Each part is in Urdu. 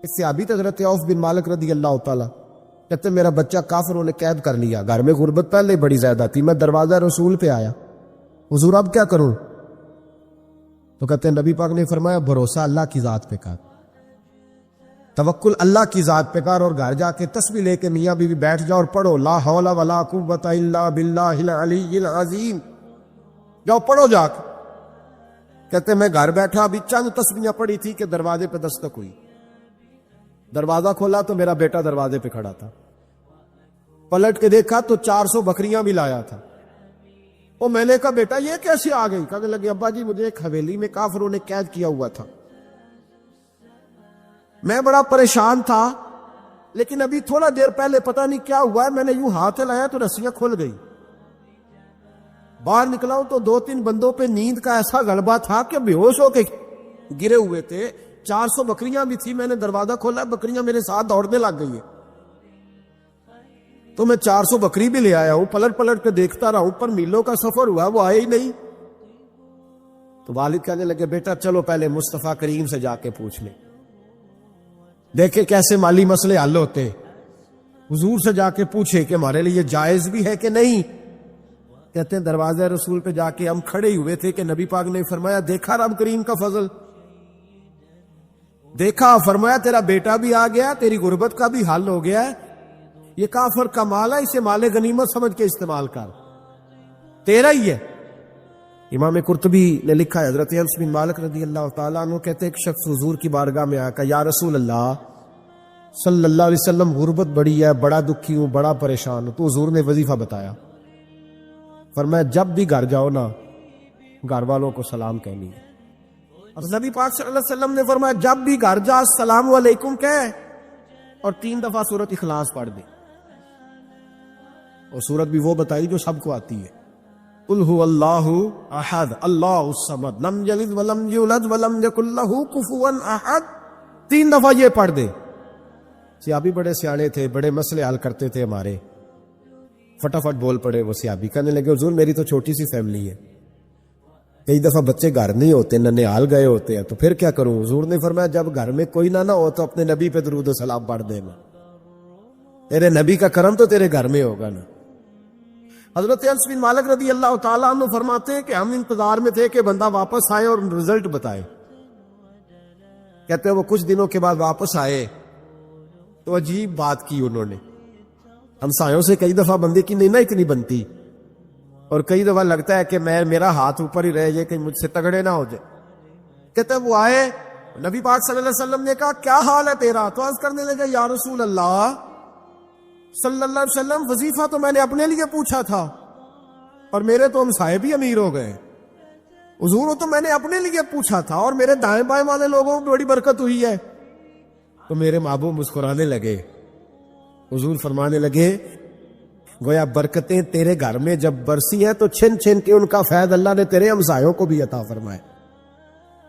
صحابی حضرت عوف بن مالک رضی اللہ تعالی کہتے میرا بچہ کافروں نے قید کر لیا، گھر میں غربت پہلے بڑی زیادہ تھی، میں دروازہ رسول پہ آیا، حضور اب کیا کروں؟ تو کہتے ہیں نبی پاک نے فرمایا بھروسہ اللہ کی ذات پہ کر، توکل اللہ کی ذات پہ کر، اور گھر جا کے تسبیح لے کے میاں بیوی بیٹھ جاؤ اور پڑھو لا حول ولا قوت الا باللہ العلی العظیم، جاؤ پڑھو جا کے۔ کہتے میں گھر بیٹھا ابھی چند تسبیحاں پڑھی تھی کہ دروازے پہ دستک ہوئی، دروازہ کھولا تو میرا بیٹا دروازے پہ کھڑا تھا، پلٹ کے دیکھا تو 400 بکریاں بھی لایا تھا۔ وہ میں نے کہا بیٹا یہ کیسے آ گئی؟ کہنے لگے ابا جی مجھے ایک حویلی میں کافروں نے قید کیا ہوا تھا، میں بڑا پریشان تھا، لیکن ابھی تھوڑا دیر پہلے پتہ نہیں کیا ہوا ہے، میں نے یوں ہاتھ لایا تو رسیاں کھل گئی، باہر نکلا ہوں تو 2-3 بندوں پہ نیند کا ایسا غلبہ تھا کہ بے ہوش ہو کے گرے ہوئے تھے، 400 بکریاں بھی تھی، میں نے دروازہ کھولا بکریاں میرے ساتھ دوڑنے لگ گئی ہیں، تو میں 400 بکری بھی لے آیا ہوں، پلٹ پلٹ کے دیکھتا رہا ہوں، پر میلوں کا سفر ہوا وہ آئے ہی نہیں۔ تو والد کہنے لگے بیٹا چلو پہلے مصطفیٰ کریم سے جا کے پوچھ لیں، دیکھیں کیسے مالی مسئلے حل ہوتے، حضور سے جا کے پوچھے کہ ہمارے لیے جائز بھی ہے کہ نہیں۔ کہتے ہیں دروازہ رسول پہ جا کے ہم کھڑے ہوئے تھے کہ نبی پاک نے فرمایا دیکھا رب کریم کا فضل، دیکھا، فرمایا تیرا بیٹا بھی آ گیا، تیری غربت کا بھی حل ہو گیا ہے، یہ کافر کا مال ہے، اسے مال غنیمت سمجھ کے استعمال کر، تیرا ہی ہے۔ امام قرطبی نے لکھا ہے حضرت انس بن مالک رضی اللہ تعالیٰ عنہ کہتے ایک شخص حضور کی بارگاہ میں آ کر یا رسول اللہ صلی اللہ علیہ وسلم غربت بڑی ہے، بڑا دکھی ہوں، بڑا پریشان ہوں۔ تو حضور نے وظیفہ بتایا، فرمایا جب بھی گھر جاؤ نا گھر والوں کو سلام کہنی ہے، اور نبی پاک صلی اللہ علیہ وسلم نے فرمایا جب بھی گھر جا السلام علیکم کہے اور 3 دفعہ سورۃ اخلاص پڑھ دے، اور سورت بھی وہ بتائی جو سب کو آتی ہے، قل هو اللہ احد اللہ الصمد لم یلد ولم یولد ولم یکن لہ کفوا احد، 3 دفعہ یہ پڑھ دے۔ صحابی بڑے سیانے تھے، بڑے مسئلے حل کرتے تھے ہمارے، فٹافٹ بول پڑے وہ صحابی، کہنے لگے حضور میری تو چھوٹی سی فیملی ہے، کئی دفعہ بچے گھر نہیں ہوتے، ننھیال گئے ہوتے ہیں، تو پھر کیا کروں؟ حضور نے فرمایا جب گھر میں کوئی نہ ہو تو اپنے نبی پہ درود و سلام پڑھ دینا، تیرے نبی کا کرم تو تیرے گھر میں ہوگا نا۔ حضرت انس بن مالک رضی اللہ تعالیٰ عنہ فرماتے ہیں کہ ہم انتظار میں تھے کہ بندہ واپس آئے اور رزلٹ بتائے۔ کہتے ہیں وہ کچھ دنوں کے بعد واپس آئے تو عجیب بات کی انہوں نے، ہمسایوں سے کئی دفعہ بندے کی نہیں نہ اتنی بنتی، اور کئی دفعہ لگتا ہے کہ میرا ہاتھ اوپر ہی رہ جائے کہ مجھ سے تگڑے نہ ہو جائے۔ کہتے ہیں وہ آئے، نبی پاک صلی اللہ علیہ وسلم نے کہا کیا حال ہے تیرا؟ تو عرض کرنے لگا یا رسول اللہ صلی اللہ علیہ وسلم وظیفہ تو میں نے اپنے لیے پوچھا تھا اور میرے تو ہمسائے بھی امیر ہو گئے، حضور تو میں نے اپنے لیے پوچھا تھا اور میرے دائیں بائیں والے لوگوں کو بڑی برکت ہوئی ہے۔ تو میرے محبوب مسکرانے لگے، حضور فرمانے لگے گویا برکتیں تیرے گھر میں جب برسی ہیں تو چھن چھن کے ان کا فیض اللہ نے تیرے ہمسایوں کو بھی عطا فرمائے۔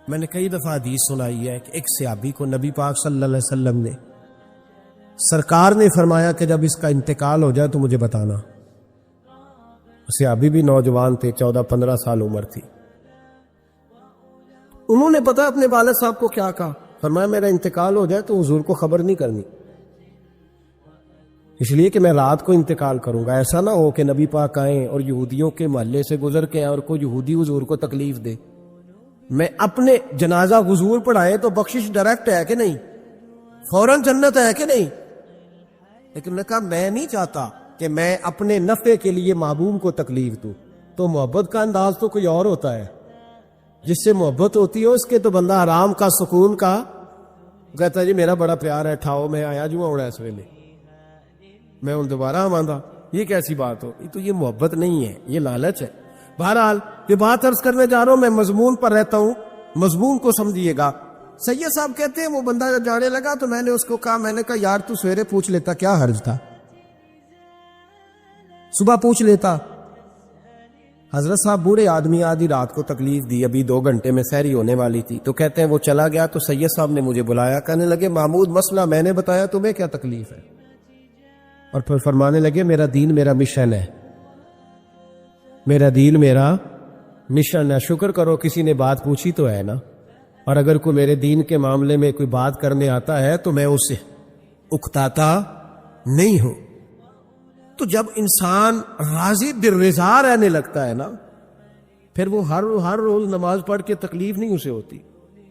میں نے کئی دفعہ حدیث سنائی ہے کہ ایک صحابی کو نبی پاک صلی اللہ علیہ وسلم نے سرکار نے فرمایا کہ جب اس کا انتقال ہو جائے تو مجھے بتانا۔ صحابی بھی نوجوان تھے، 14-15 سال عمر تھی، انہوں نے پتا اپنے والد صاحب کو کیا کہا، فرمایا میرا انتقال ہو جائے تو حضور کو خبر نہیں کرنی، اس لیے کہ میں رات کو انتقال کروں گا، ایسا نہ ہو کہ نبی پاک آئیں اور یہودیوں کے محلے سے گزر کے اور کوئی یہودی حضور کو تکلیف دے، میں اپنے جنازہ حضور پڑھائے تو بخشش ڈائریکٹ ہے کہ نہیں، فوراً جنت ہے کہ نہیں، لیکن نے کہا میں نہیں چاہتا کہ میں اپنے نفع کے لیے محبوب کو تکلیف دوں۔ تو محبت کا انداز تو کوئی اور ہوتا ہے، جس سے محبت ہوتی ہے اس کے تو بندہ آرام کا سکون کا کہتا ہے جی میرا بڑا پیار ہے، ٹھاؤ میں آیا جو اوڑا اس ویلے میں ان دوبارہ آماندہ، یہ کیسی بات ہو؟ تو یہ محبت نہیں ہے، یہ لالچ ہے۔ بہرحال یہ بات عرض کرنے جا رہا ہوں، میں مضمون پر رہتا ہوں، مضمون کو سمجھیے گا۔ سید صاحب کہتے ہیں وہ بندہ جب جانے لگا تو میں نے اس کو کہا، میں نے کہا یار تو سویرے پوچھ لیتا، کیا حرج تھا، صبح پوچھ لیتا۔ حضرت صاحب بوڑھے آدمی، آدھی رات کو تکلیف دی، ابھی 2 گھنٹے میں سحری ہونے والی تھی، تو کہتے ہیں وہ چلا گیا تو سید صاحب نے مجھے بلایا، کہنے لگے محمود مسئلہ میں نے بتایا، تمہیں کیا تکلیف ہے؟ اور پھر فرمانے لگے میرا دین میرا مشن ہے، میرا دین میرا مشن ہے، شکر کرو کسی نے بات پوچھی تو ہے نا، اور اگر کوئی میرے دین کے معاملے میں کوئی بات کرنے آتا ہے تو میں اسے اکتاتا نہیں ہوں۔ تو جب انسان راضی بالرضا رہنے لگتا ہے نا، پھر وہ ہر روز نماز پڑھ کے تکلیف نہیں اسے ہوتی،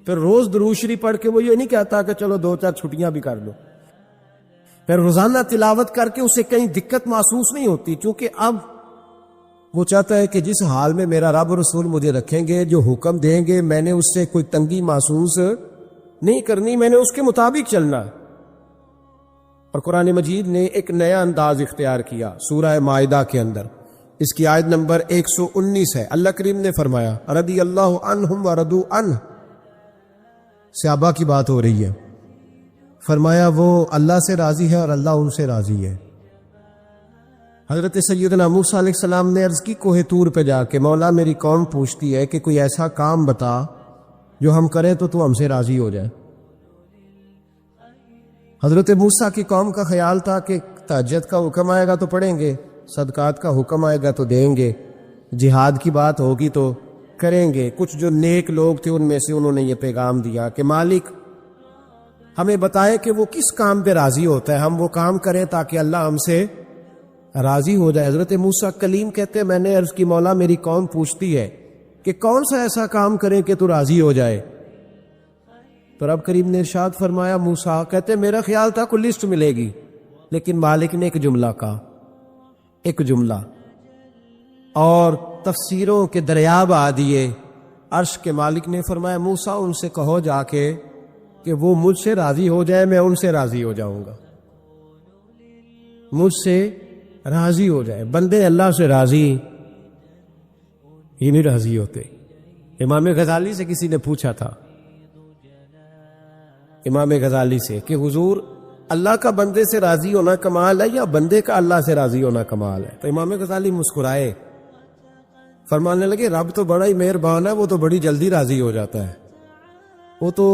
پھر روز درود شریف پڑھ کے وہ یہ نہیں کہتا کہ چلو 2-4 چھٹیاں بھی کر لو، پھر روزانہ تلاوت کر کے اسے کہیں دقت محسوس نہیں ہوتی، کیونکہ اب وہ چاہتا ہے کہ جس حال میں میرا رب رسول مجھے رکھیں گے، جو حکم دیں گے، میں نے اس سے کوئی تنگی محسوس نہیں کرنی، میں نے اس کے مطابق چلنا۔ اور قرآن مجید نے ایک نیا انداز اختیار کیا سورہ مائدہ کے اندر، اس کی آیت نمبر 119 ہے۔ اللہ کریم نے فرمایا رضی اللہ عنہم ورضوا عنہ، صحابہ کی بات ہو رہی ہے، فرمایا وہ اللہ سے راضی ہے اور اللہ ان سے راضی ہے۔ حضرت سیدنا موسیٰ علیہ السلام نے عرض کی کوہ طور پہ جا کے، مولا میری قوم پوچھتی ہے کہ کوئی ایسا کام بتا جو ہم کریں تو ہم سے راضی ہو جائے۔ حضرت موسیٰ کی قوم کا خیال تھا کہ تہجد کا حکم آئے گا تو پڑھیں گے، صدقات کا حکم آئے گا تو دیں گے، جہاد کی بات ہوگی تو کریں گے۔ کچھ جو نیک لوگ تھے ان میں سے انہوں نے یہ پیغام دیا کہ مالک ہمیں بتائے کہ وہ کس کام پہ راضی ہوتا ہے، ہم وہ کام کریں تاکہ اللہ ہم سے راضی ہو جائے۔ حضرت موسیٰ کلیم کہتے ہیں میں نے عرض کی مولا میری قوم پوچھتی ہے کہ کون سا ایسا کام کریں کہ تو راضی ہو جائے، تو رب کریم نے ارشاد فرمایا موسیٰ کہتے میرا خیال تھا کوئی لسٹ ملے گی، لیکن مالک نے ایک جملہ کہا، ایک جملہ، اور تفسیروں کے دریا بہا دیے۔ عرش کے مالک نے فرمایا موسیٰ ان سے کہو جا کے کہ وہ مجھ سے راضی ہو جائے، میں ان سے راضی ہو جاؤں گا، مجھ سے راضی ہو جائے۔ بندے اللہ سے راضی ہی نہیں راضی ہوتے۔ امام غزالی سے کسی نے پوچھا تھا، امام غزالی سے، کہ حضور اللہ کا بندے سے راضی ہونا کمال ہے یا بندے کا اللہ سے راضی ہونا کمال ہے؟ تو امام غزالی مسکرائے، فرمانے لگے رب تو بڑا ہی مہربان ہے، وہ تو بڑی جلدی راضی ہو جاتا ہے، وہ تو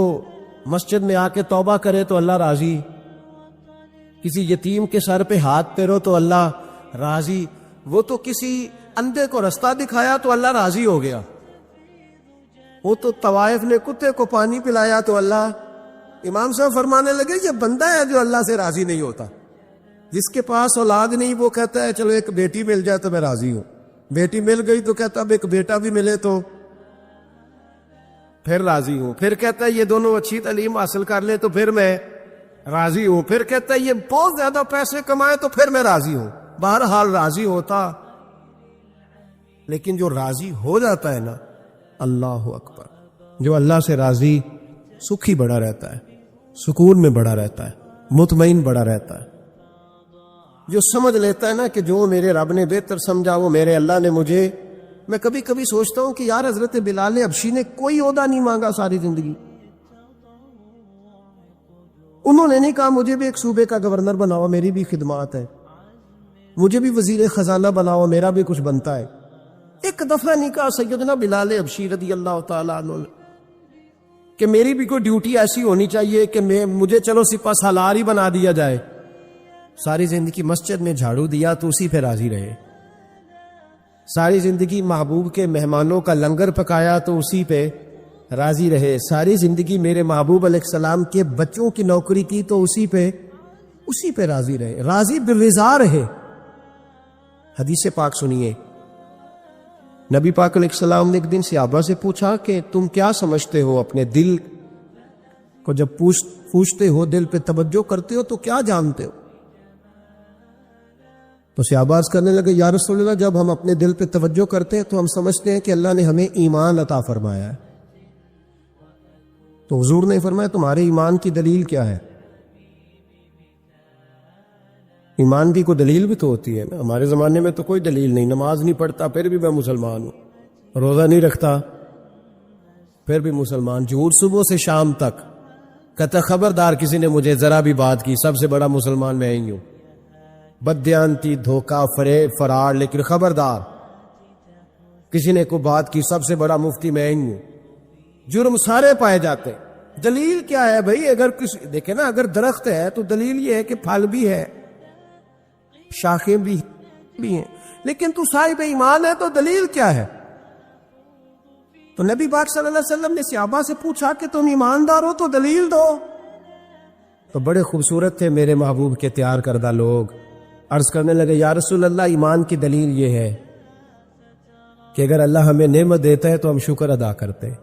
مسجد میں آ کے توبہ کرے تو اللہ راضی، کسی یتیم کے سر پہ ہاتھ پھیرو تو اللہ راضی، وہ تو کسی اندھے کو رستہ دکھایا تو اللہ راضی ہو گیا، وہ تو طوائف نے کتے کو پانی پلایا تو اللہ۔ امام صاحب فرمانے لگے یہ بندہ ہے جو اللہ سے راضی نہیں ہوتا، جس کے پاس اولاد نہیں وہ کہتا ہے چلو ایک بیٹی مل جائے تو میں راضی ہوں، بیٹی مل گئی تو کہتا اب ایک بیٹا بھی ملے تو پھر راضی ہوں، پھر کہتا ہے یہ دونوں اچھی تعلیم حاصل کر لے تو پھر میں راضی ہوں، پھر کہتا ہے یہ بہت زیادہ پیسے کمائے تو پھر میں راضی ہوں۔ بہرحال راضی ہوتا، لیکن جو راضی ہو جاتا ہے نا، اللہ اکبر، جو اللہ سے راضی سکھی بڑا رہتا ہے، سکون میں بڑا رہتا ہے، مطمئن بڑا رہتا ہے، جو سمجھ لیتا ہے نا کہ جو میرے رب نے بہتر سمجھا وہ میرے اللہ نے مجھے۔ میں کبھی کبھی سوچتا ہوں کہ یار حضرت بلال حبشی نے کوئی عہدہ نہیں مانگا ساری زندگی، انہوں نے نہیں کہا مجھے بھی ایک صوبے کا گورنر بناؤ میری بھی خدمات ہے، مجھے بھی وزیر خزانہ بناؤ میرا بھی کچھ بنتا ہے۔ ایک دفعہ نہیں کہا سیدنا بلال حبشی رضی اللہ تعالیٰ عنہ کہ میری بھی کوئی ڈیوٹی ایسی ہونی چاہیے کہ مجھے چلو سپہ سالار ہی بنا دیا جائے۔ ساری زندگی مسجد میں جھاڑو دیا تو اسی پہ راضی رہے، ساری زندگی محبوب کے مہمانوں کا لنگر پکایا تو اسی پہ راضی رہے، ساری زندگی میرے محبوب علیہ السلام کے بچوں کی نوکری کی تو اسی پہ راضی رہے، راضی بالرضا رہے۔ حدیث پاک سنیے، نبی پاک علیہ السلام نے ایک دن صحابہ سے پوچھا کہ تم کیا سمجھتے ہو، اپنے دل کو جب پوچھتے ہو، دل پہ توجہ کرتے ہو تو کیا جانتے ہو؟ تو صحابہ عرض کرنے لگے یا رسول اللہ جب ہم اپنے دل پہ توجہ کرتے ہیں تو ہم سمجھتے ہیں کہ اللہ نے ہمیں ایمان عطا فرمایا ہے۔ تو حضور نے فرمایا تمہارے ایمان کی دلیل کیا ہے؟ ایمان کی کوئی دلیل بھی تو ہوتی ہے نا، ہمارے زمانے میں تو کوئی دلیل نہیں، نماز نہیں پڑھتا پھر بھی میں مسلمان ہوں، روزہ نہیں رکھتا پھر بھی مسلمان، جھوٹ صبح سے شام تک، کہتا خبردار کسی نے مجھے ذرا بھی بات کی سب سے بڑا مسلمان میں ہی ہوں، بددیانتی، دھوکہ، فریب، فرار، لیکن خبردار کسی نے کوئی بات کی سب سے بڑا مفتی میں ہی ہوں۔ جرم سارے پائے جاتے، دلیل کیا ہے بھائی؟ اگر دیکھیں نا، اگر درخت ہے تو دلیل یہ ہے کہ پھل بھی ہے، شاخیں بھی ہیں، لیکن تو صاحب ایمان ہے تو دلیل کیا ہے؟ تو نبی پاک صلی اللہ علیہ وسلم نے صحابہ سے پوچھا کہ تم ایماندار ہو تو دلیل دو. تو بڑے خوبصورت تھے میرے محبوب کے تیار کردہ لوگ. عرض کرنے لگے یا رسول اللہ ایمان کی دلیل یہ ہے کہ اگر اللہ ہمیں نعمت دیتا ہے تو ہم شکر ادا کرتے ہیں,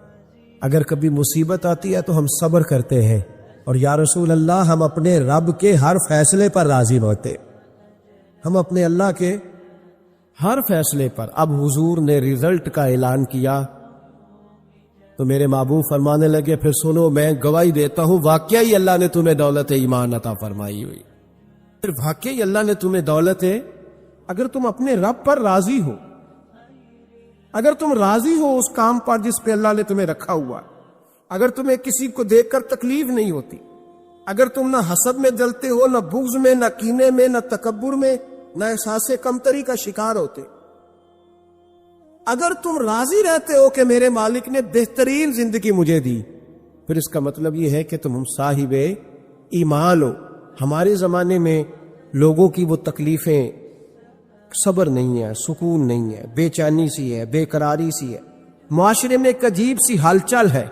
اگر کبھی مصیبت آتی ہے تو ہم صبر کرتے ہیں, اور یا رسول اللہ ہم اپنے رب کے ہر فیصلے پر راضی ہوتے, ہم اپنے اللہ کے ہر فیصلے پر. اب حضور نے رزلٹ کا اعلان کیا تو میرے محبوب فرمانے لگے پھر سنو میں گواہی دیتا ہوں واقعی اللہ نے تمہیں دولت ایمان عطا فرمائی ہوئی. پھر واقعی اللہ نے تمہیں دولت ہے, اگر تم اپنے رب پر راضی ہو, اگر تم راضی ہو اس کام پر جس پہ اللہ نے تمہیں رکھا ہوا, اگر تمہیں کسی کو دیکھ کر تکلیف نہیں ہوتی, اگر تم نہ حسد میں جلتے ہو, نہ بغض میں, نہ کینے میں, نہ تکبر میں, نہ احساس کمتری کا شکار ہوتے, اگر تم راضی رہتے ہو کہ میرے مالک نے بہترین زندگی مجھے دی, پھر اس کا مطلب یہ ہے کہ تم صاحب ایمان ہو. ہمارے زمانے میں لوگوں کی وہ تکلیفیں, صبر نہیں ہے, سکون نہیں ہے, بے چینی سی ہے, بے قراری سی ہے, معاشرے میں ایک عجیب سی ہلچل ہے.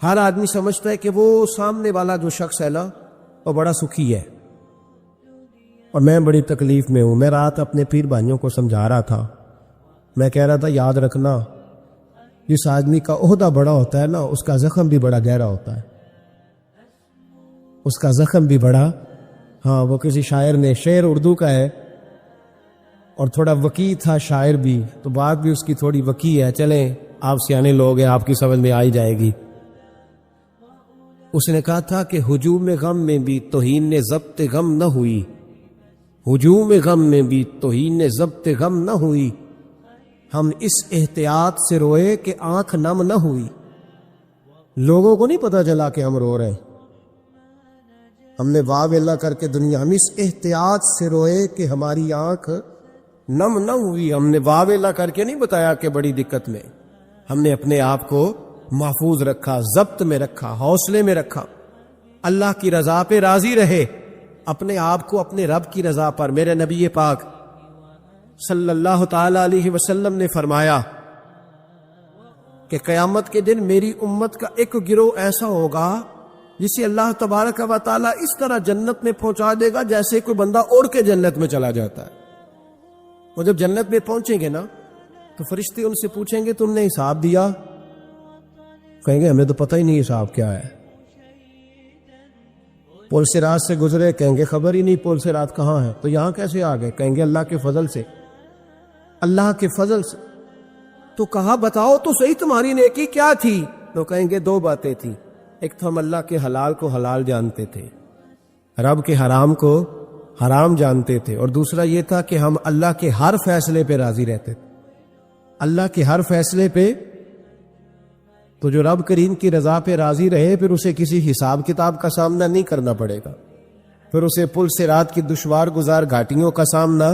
ہر آدمی سمجھتا ہے کہ وہ سامنے والا جو شخص ہے نا وہ بڑا سکھی ہے اور میں بڑی تکلیف میں ہوں. میں رات اپنے پیر بھائیوں کو سمجھا رہا تھا, میں کہہ رہا تھا یاد رکھنا جس آدمی کا عہدہ بڑا ہوتا ہے نا اس کا زخم بھی بڑا گہرا ہوتا ہے, اس کا زخم بھی بڑا. ہاں وہ کسی شاعر نے, شعر اردو کا ہے اور تھوڑا وقی تھا شاعر بھی, تو بات بھی اس کی تھوڑی وقی ہے. چلیں آپ سیانے لوگ ہیں, آپ کی سمجھ میں آئی جائے گی. اس نے کہا تھا کہ ہجوم غم میں بھی توہین ضبط غم نہ ہوئی, ہجوم غم میں بھی توہین ضبط غم نہ ہوئی, ہم اس احتیاط سے روئے کہ آنکھ نم نہ ہوئی. لوگوں کو نہیں پتا چلا کہ ہم رو رہے ہیں, ہم نے واہ ویلا کر کے دنیا میں اس احتیاط سے روئے کہ ہماری آنکھ نم نہ ہوئی. ہم نے واہ ویلا کر کے نہیں بتایا کہ بڑی دقت میں, ہم نے اپنے آپ کو محفوظ رکھا, ضبط میں رکھا, حوصلے میں رکھا, اللہ کی رضا پہ راضی رہے, اپنے آپ کو اپنے رب کی رضا پر. میرے نبی پاک صلی اللہ تعالی علیہ وسلم نے فرمایا کہ قیامت کے دن میری امت کا ایک گروہ ایسا ہوگا جسے اللہ تبارک و تعالی اس طرح جنت میں پہنچا دے گا جیسے کوئی بندہ اڑ کے جنت میں چلا جاتا ہے. وہ جب جنت میں پہنچیں گے نا تو فرشتے ان سے پوچھیں گے تم نے حساب دیا؟ کہیں گے ہمیں تو پتہ ہی نہیں حساب کیا ہے. پل صراط سے گزرے, کہیں گے خبر ہی نہیں پل صراط کہاں ہے, تو یہاں کیسے آ گئے؟ کہیں گے اللہ کے فضل سے, اللہ کے فضل سے. تو کہا بتاؤ تو صحیح تمہاری نیکی کیا تھی؟ تو کہیں گے دو باتیں تھیں, ایک تو ہم اللہ کے حلال کو حلال جانتے تھے, رب کے حرام کو حرام جانتے تھے, اور دوسرا یہ تھا کہ ہم اللہ کے ہر فیصلے پہ راضی رہتے تھے, اللہ کے ہر فیصلے پہ. تو جو رب کریم کی رضا پہ راضی رہے پھر اسے کسی حساب کتاب کا سامنا نہیں کرنا پڑے گا, پھر اسے پل صراط کی دشوار گزار گھاٹیوں کا سامنا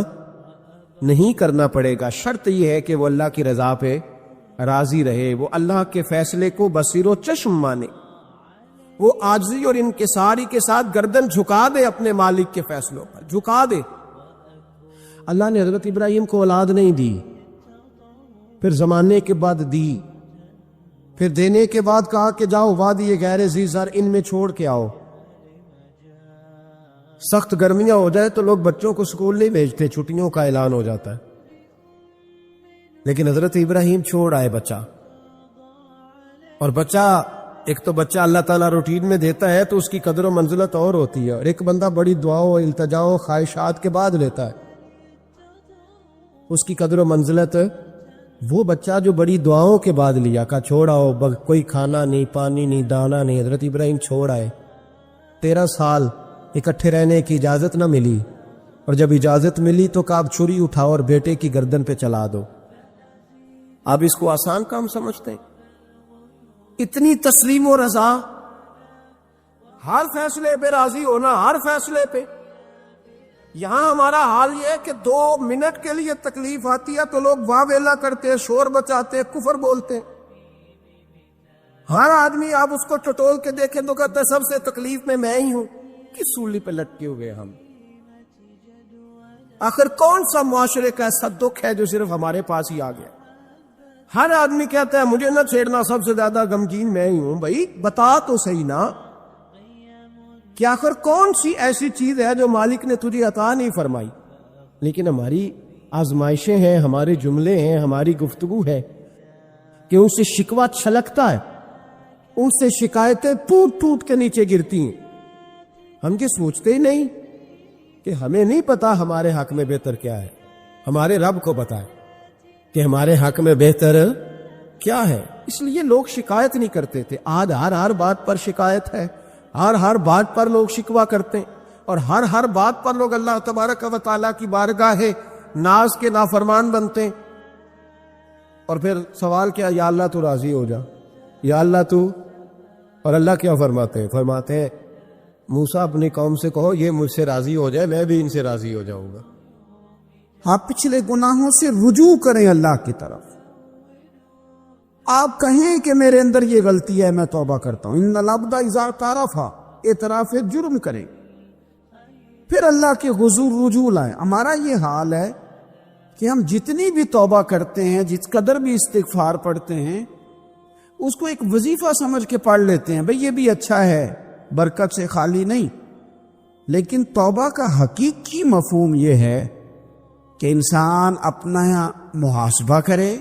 نہیں کرنا پڑے گا. شرط یہ ہے کہ وہ اللہ کی رضا پہ راضی رہے, وہ اللہ کے فیصلے کو بصیر و چشم مانے, وہ عاجزی اور انکساری کے ساتھ گردن جھکا دے اپنے مالک کے فیصلوں پر, جھکا دے. اللہ نے حضرت ابراہیم کو اولاد نہیں دی, پھر زمانے کے بعد دی, پھر دینے کے بعد کہا کہ جاؤ وادی غیر ذی زرع ان میں چھوڑ کے آؤ. سخت گرمیاں ہو جائے تو لوگ بچوں کو سکول نہیں بھیجتے, چھٹیوں کا اعلان ہو جاتا ہے, لیکن حضرت ابراہیم چھوڑ آئے بچہ. اور بچہ, ایک تو بچہ اللہ تعالیٰ روٹین میں دیتا ہے تو اس کی قدر و منزلت اور ہوتی ہے, اور ایک بندہ بڑی دعاؤں, التجاؤں, خواہشات کے بعد لیتا ہے, اس کی قدر و منزلت. وہ بچہ جو بڑی دعاؤں کے بعد لیا, کا چھوڑاؤ, کوئی کھانا نہیں, پانی نہیں, دانا نہیں, حضرت ابراہیم چھوڑ آئے. 13 سال اکٹھے رہنے کی اجازت نہ ملی, اور جب اجازت ملی تو کہا اب چھری اٹھاؤ اور بیٹے کی گردن پہ چلا دو. آپ اس کو آسان کام سمجھتے ہیں؟ اتنی تسلیم و رضا, ہر فیصلے پہ راضی ہونا, ہر فیصلے پہ. یہاں ہمارا حال یہ ہے کہ 2 منٹ کے لیے تکلیف آتی ہے تو لوگ واہ ویلا کرتے, شور بچاتے, کفر بولتے. ہر آدمی آپ اس کو ٹٹول کے دیکھیں تو کہتا ہے سب سے تکلیف میں ہی ہوں. کس سولی پہ لٹکے ہوئے ہم؟ آخر کون سا معاشرے کا ایسا دکھ ہے جو صرف ہمارے پاس ہی آ گیا؟ ہر آدمی کہتا ہے مجھے نہ چھیڑنا، سب سے زیادہ غمگین میں ہی ہوں. بھائی بتا تو صحیح نا کہ آخر کون سی ایسی چیز ہے جو مالک نے تجھے عطا نہیں فرمائی. لیکن ہماری آزمائشیں ہیں، ہمارے جملے ہیں، ہماری گفتگو ہے کہ ان سے شکوہ چھلکتا ہے، ان سے شکایتیں ٹوٹ ٹوٹ کے نیچے گرتی ہیں. ہم یہ سوچتے ہی نہیں کہ ہمیں نہیں پتا ہمارے حق میں بہتر کیا ہے. ہمارے رب کو بتائے کہ ہمارے حق میں بہتر کیا ہے. اس لیے لوگ شکایت نہیں کرتے تھے. آج ہر بات پر شکایت ہے، ہر بات پر لوگ شکوہ کرتے ہیں، اور ہر بات پر لوگ اللہ تبارک و تعالیٰ کی بارگاہ ناز کے نافرمان بنتے ہیں. اور پھر سوال کیا، یا اللہ تو راضی ہو جا، یا اللہ تو. اور اللہ کیا فرماتے ہیں؟ فرماتے ہیں موسیٰ اپنی قوم سے کہو یہ مجھ سے راضی ہو جائے، میں بھی ان سے راضی ہو جاؤں گا. آپ پچھلے گناہوں سے رجوع کریں اللہ کی طرف. آپ کہیں کہ میرے اندر یہ غلطی ہے، میں توبہ کرتا ہوں. ان العبد اذا اعترف، اعتراف جرم کریں، پھر اللہ کے حضور رجوع لائیں. ہمارا یہ حال ہے کہ ہم جتنی بھی توبہ کرتے ہیں، جس قدر بھی استغفار پڑھتے ہیں، اس کو ایک وظیفہ سمجھ کے پڑھ لیتے ہیں. بھئی یہ بھی اچھا ہے، برکت سے خالی نہیں. لیکن توبہ کا حقیقی مفہوم یہ ہے کہ انسان اپنا محاسبہ کرے،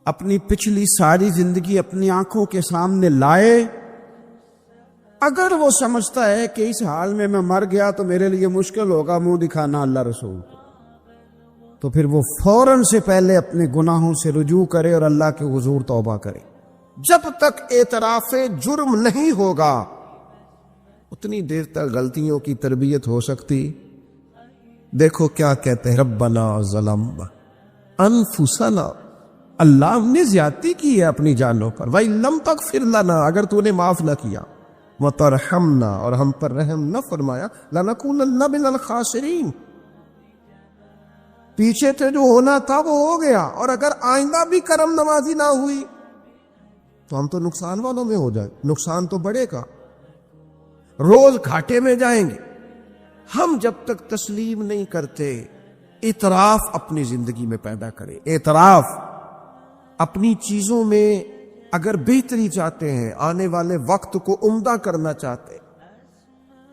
اپنی پچھلی ساری زندگی اپنی آنکھوں کے سامنے لائے. اگر وہ سمجھتا ہے کہ اس حال میں مر گیا تو میرے لیے مشکل ہوگا منہ دکھانا اللہ رسول کو، تو پھر وہ فوراً سے پہلے اپنے گناہوں سے رجوع کرے اور اللہ کے حضور توبہ کرے. جب تک اعتراف جرم نہیں ہوگا اتنی دیر تک غلطیوں کی تربیت ہو سکتی. دیکھو کیا کہتے ہیں، ربنا ظلمنا انفسنا، اللہ ہم نے زیادتی کی ہے اپنی جانوں پر. وَإِن لَمْ تَغْفِرْ لَنَا، اگر تو نے معاف نہ کیا، وَتَرْحَمْنَا، اور ہم پر رحم نہ فرمایا، لَنَكُونَنَّ مِنَ الْخَاسِرِينَ. پیچھے سے جو ہونا تھا وہ ہو گیا، اور اگر آئندہ بھی کرم نوازی نہ ہوئی تو ہم تو نقصان والوں میں ہو جائیں. نقصان تو بڑھے گا، روز گھاٹے میں جائیں گے. ہم جب تک تسلیم نہیں کرتے، اعتراف اپنی زندگی میں پیدا کریں. اعتراف اپنی چیزوں میں اگر بہتری چاہتے ہیں، آنے والے وقت کو عمدہ کرنا چاہتے ہیں.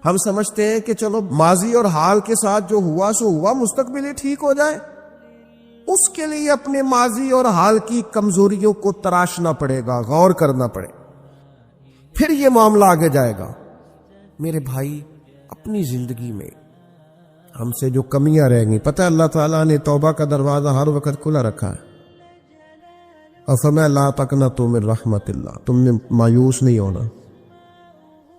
ہم سمجھتے ہیں کہ چلو ماضی اور حال کے ساتھ جو ہوا سو ہوا، مستقبل ہی ٹھیک ہو جائے. اس کے لیے اپنے ماضی اور حال کی کمزوریوں کو تراشنا پڑے گا، غور کرنا پڑے، پھر یہ معاملہ آگے جائے گا. میرے بھائی، اپنی زندگی میں ہم سے جو کمیاں رہ گئی، پتہ اللہ تعالیٰ نے توبہ کا دروازہ ہر وقت کھلا رکھا ہے. اور فرمایا لا تقنطوا من رحمت اللہ، تم نے مایوس نہیں ہونا.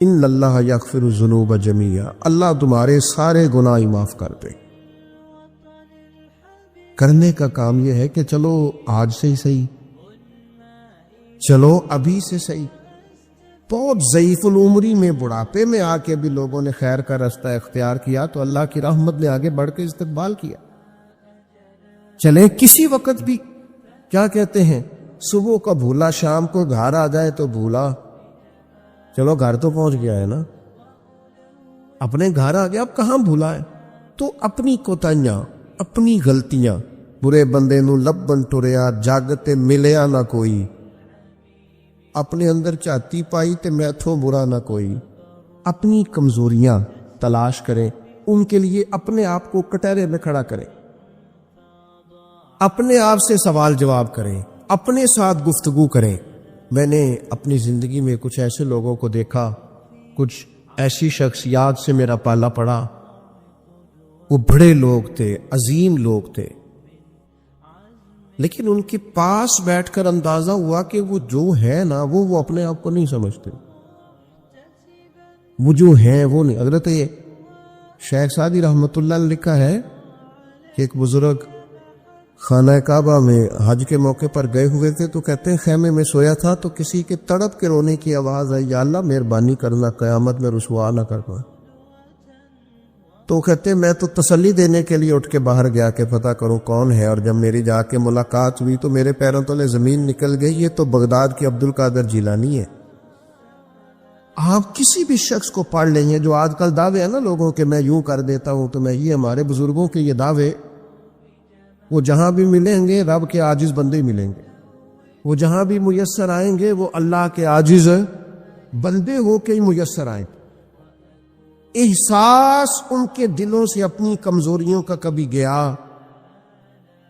ان اللہ یغفر الذنوب جميعا، اللہ تمہارے سارے گناہ معاف کر دے. کرنے کا کام یہ ہے کہ چلو آج سے ہی صحیح، چلو ابھی سے صحیح. بہت ضعیف العمری میں، بڑھاپے میں آ کے بھی لوگوں نے خیر کا رستہ اختیار کیا تو اللہ کی رحمت نے آگے بڑھ کے استقبال کیا. چلیں کسی وقت بھی، کیا کہتے ہیں، صبح کا بھولا شام کو گھر آ جائے تو بھولا، چلو گھر تو پہنچ گیا ہے نا، اپنے گھر آ گیا، اب کہاں بھولا ہے. تو اپنی کوتاہیاں، اپنی غلطیاں، برے بندے نو لبن ٹریا جگ تے ملیا نہ کوئی، اپنے اندر چاتی پائی تے میتھوں برا نہ کوئی. اپنی کمزوریاں تلاش کریں، ان کے لیے اپنے آپ کو کٹہرے میں کھڑا کریں، اپنے آپ سے سوال جواب کریں، اپنے ساتھ گفتگو کریں. میں نے اپنی زندگی میں کچھ ایسے لوگوں کو دیکھا، کچھ ایسی شخصیات سے میرا پالا پڑا. وہ بڑے لوگ تھے، عظیم لوگ تھے، لیکن ان کے پاس بیٹھ کر اندازہ ہوا کہ وہ جو ہے نا وہ اپنے آپ کو نہیں سمجھتے. وہ جو ہیں وہ نہیں. حضرت شیخ سعدی رحمۃ اللہ نے لکھا ہے کہ ایک بزرگ خانہ کعبہ میں حج کے موقع پر گئے ہوئے تھے، تو کہتے ہیں خیمے میں سویا تھا تو کسی کے تڑپ کے رونے کی آواز آئی، یا اللہ مہربانی کرنا قیامت میں رسوا نہ کرنا. تو کہتے ہیں میں تو تسلی دینے کے لیے اٹھ کے باہر گیا کہ پتہ کروں کون ہے، اور جب میری جا کے ملاقات ہوئی تو میرے پیروں تلے زمین نکل گئی. یہ تو بغداد کے عبد القادر جیلانی ہے. آپ کسی بھی شخص کو پڑھ لیں، جو آج کل دعوے ہیں نا لوگوں کے، میں یوں کر دیتا ہوں تو میں یہ، ہمارے بزرگوں کے یہ دعوے وہ جہاں بھی ملیں گے رب کے عاجز بندے ملیں گے، وہ جہاں بھی میسر آئیں گے وہ اللہ کے عاجز بندے ہو کے ہی میسر آئیں۔ احساس ان کے دلوں سے اپنی کمزوریوں کا کبھی گیا؟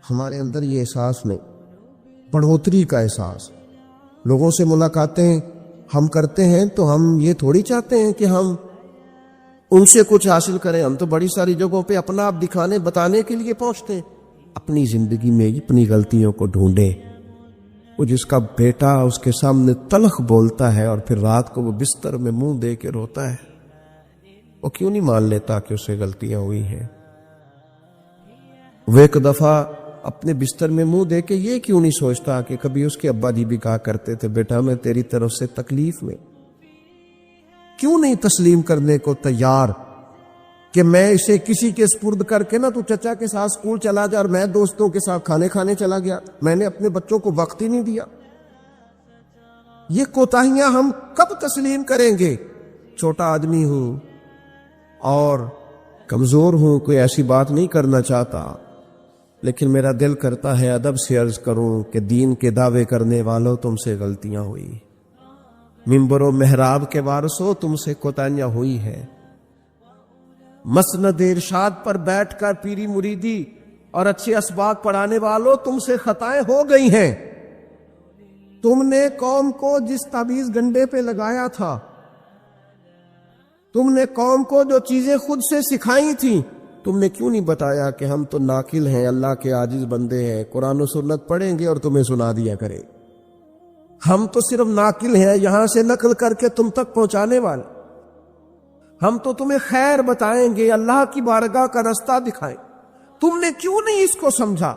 ہمارے اندر یہ احساس نہیں، بڑھوتری کا احساس۔ لوگوں سے ملاقاتیں ہم کرتے ہیں تو ہم یہ تھوڑی چاہتے ہیں کہ ہم ان سے کچھ حاصل کریں، ہم تو بڑی ساری جگہوں پہ اپنا آپ دکھانے بتانے کے لیے پہنچتے ہیں۔ اپنی زندگی میں اپنی غلطیوں کو ڈھونڈیں۔ وہ جس کا بیٹا اس کے سامنے تلخ بولتا ہے اور پھر رات کو وہ بستر میں منہ دے کے روتا ہے، وہ کیوں نہیں مان لیتا کہ اسے غلطیاں ہوئی ہیں؟ وہ ایک دفعہ اپنے بستر میں منہ دے کے یہ کیوں نہیں سوچتا کہ کبھی اس کے ابا جی بھی کہا کرتے تھے بیٹا میں تیری طرف سے تکلیف میں؟ کیوں نہیں تسلیم کرنے کو تیار کہ میں اسے کسی کے سپرد کر کے نا تو چچا کے ساتھ اسکول چلا جا اور میں دوستوں کے ساتھ کھانے کھانے چلا گیا، میں نے اپنے بچوں کو وقت ہی نہیں دیا۔ یہ کوتاہیاں ہم کب تسلیم کریں گے؟ چھوٹا آدمی ہوں اور کمزور ہوں، کوئی ایسی بات نہیں کرنا چاہتا، لیکن میرا دل کرتا ہے ادب سے عرض کروں کہ دین کے دعوے کرنے والوں تم سے غلطیاں ہوئی، منبر و محراب کے وارثوں تم سے کوتاہیاں ہوئی ہیں، مسند ارشاد پر بیٹھ کر پیری مریدی اور اچھے اسباق پڑھانے والوں تم سے خطائیں ہو گئی ہیں۔ تم نے قوم کو جس تعویذ گنڈے پہ لگایا تھا، تم نے قوم کو جو چیزیں خود سے سکھائی تھیں، تم نے کیوں نہیں بتایا کہ ہم تو ناقل ہیں، اللہ کے عاجز بندے ہیں، قرآن و سنت پڑھیں گے اور تمہیں سنا دیا کرے، ہم تو صرف ناقل ہیں، یہاں سے نقل کر کے تم تک پہنچانے والے، ہم تو تمہیں خیر بتائیں گے، اللہ کی بارگاہ کا رستہ دکھائیں۔ تم نے کیوں نہیں اس کو سمجھا؟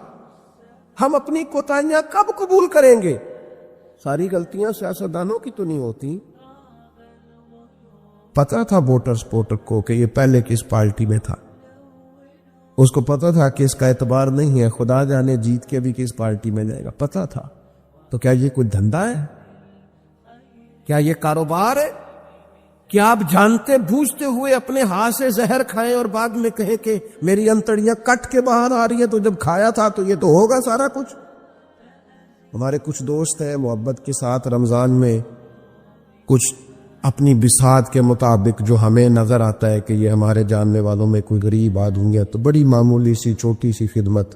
ہم اپنی کوتاہیاں کب قبول کریں گے؟ ساری غلطیاں سیاستدانوں کی تو نہیں ہوتی۔ پتا تھا ووٹر کو کہ یہ پہلے کس پارٹی میں تھا، اس کو پتا تھا کہ اس کا اعتبار نہیں ہے، خدا جانے جیت کے بھی کس پارٹی میں جائے گا، پتا تھا۔ تو کیا یہ کوئی دھندا ہے؟ کیا یہ کاروبار ہے؟ کیا آپ جانتے بوجھتے ہوئے اپنے ہاتھ سے زہر کھائیں اور بعد میں کہیں کہ میری انتڑیاں کٹ کے باہر آ رہی ہیں، تو جب کھایا تھا تو یہ تو ہوگا سارا کچھ۔ ہمارے کچھ دوست ہیں محبت کے ساتھ رمضان میں کچھ اپنی بساط کے مطابق جو ہمیں نظر آتا ہے کہ یہ ہمارے جاننے والوں میں کوئی غریب آدمی ہے، تو بڑی معمولی سی چھوٹی سی خدمت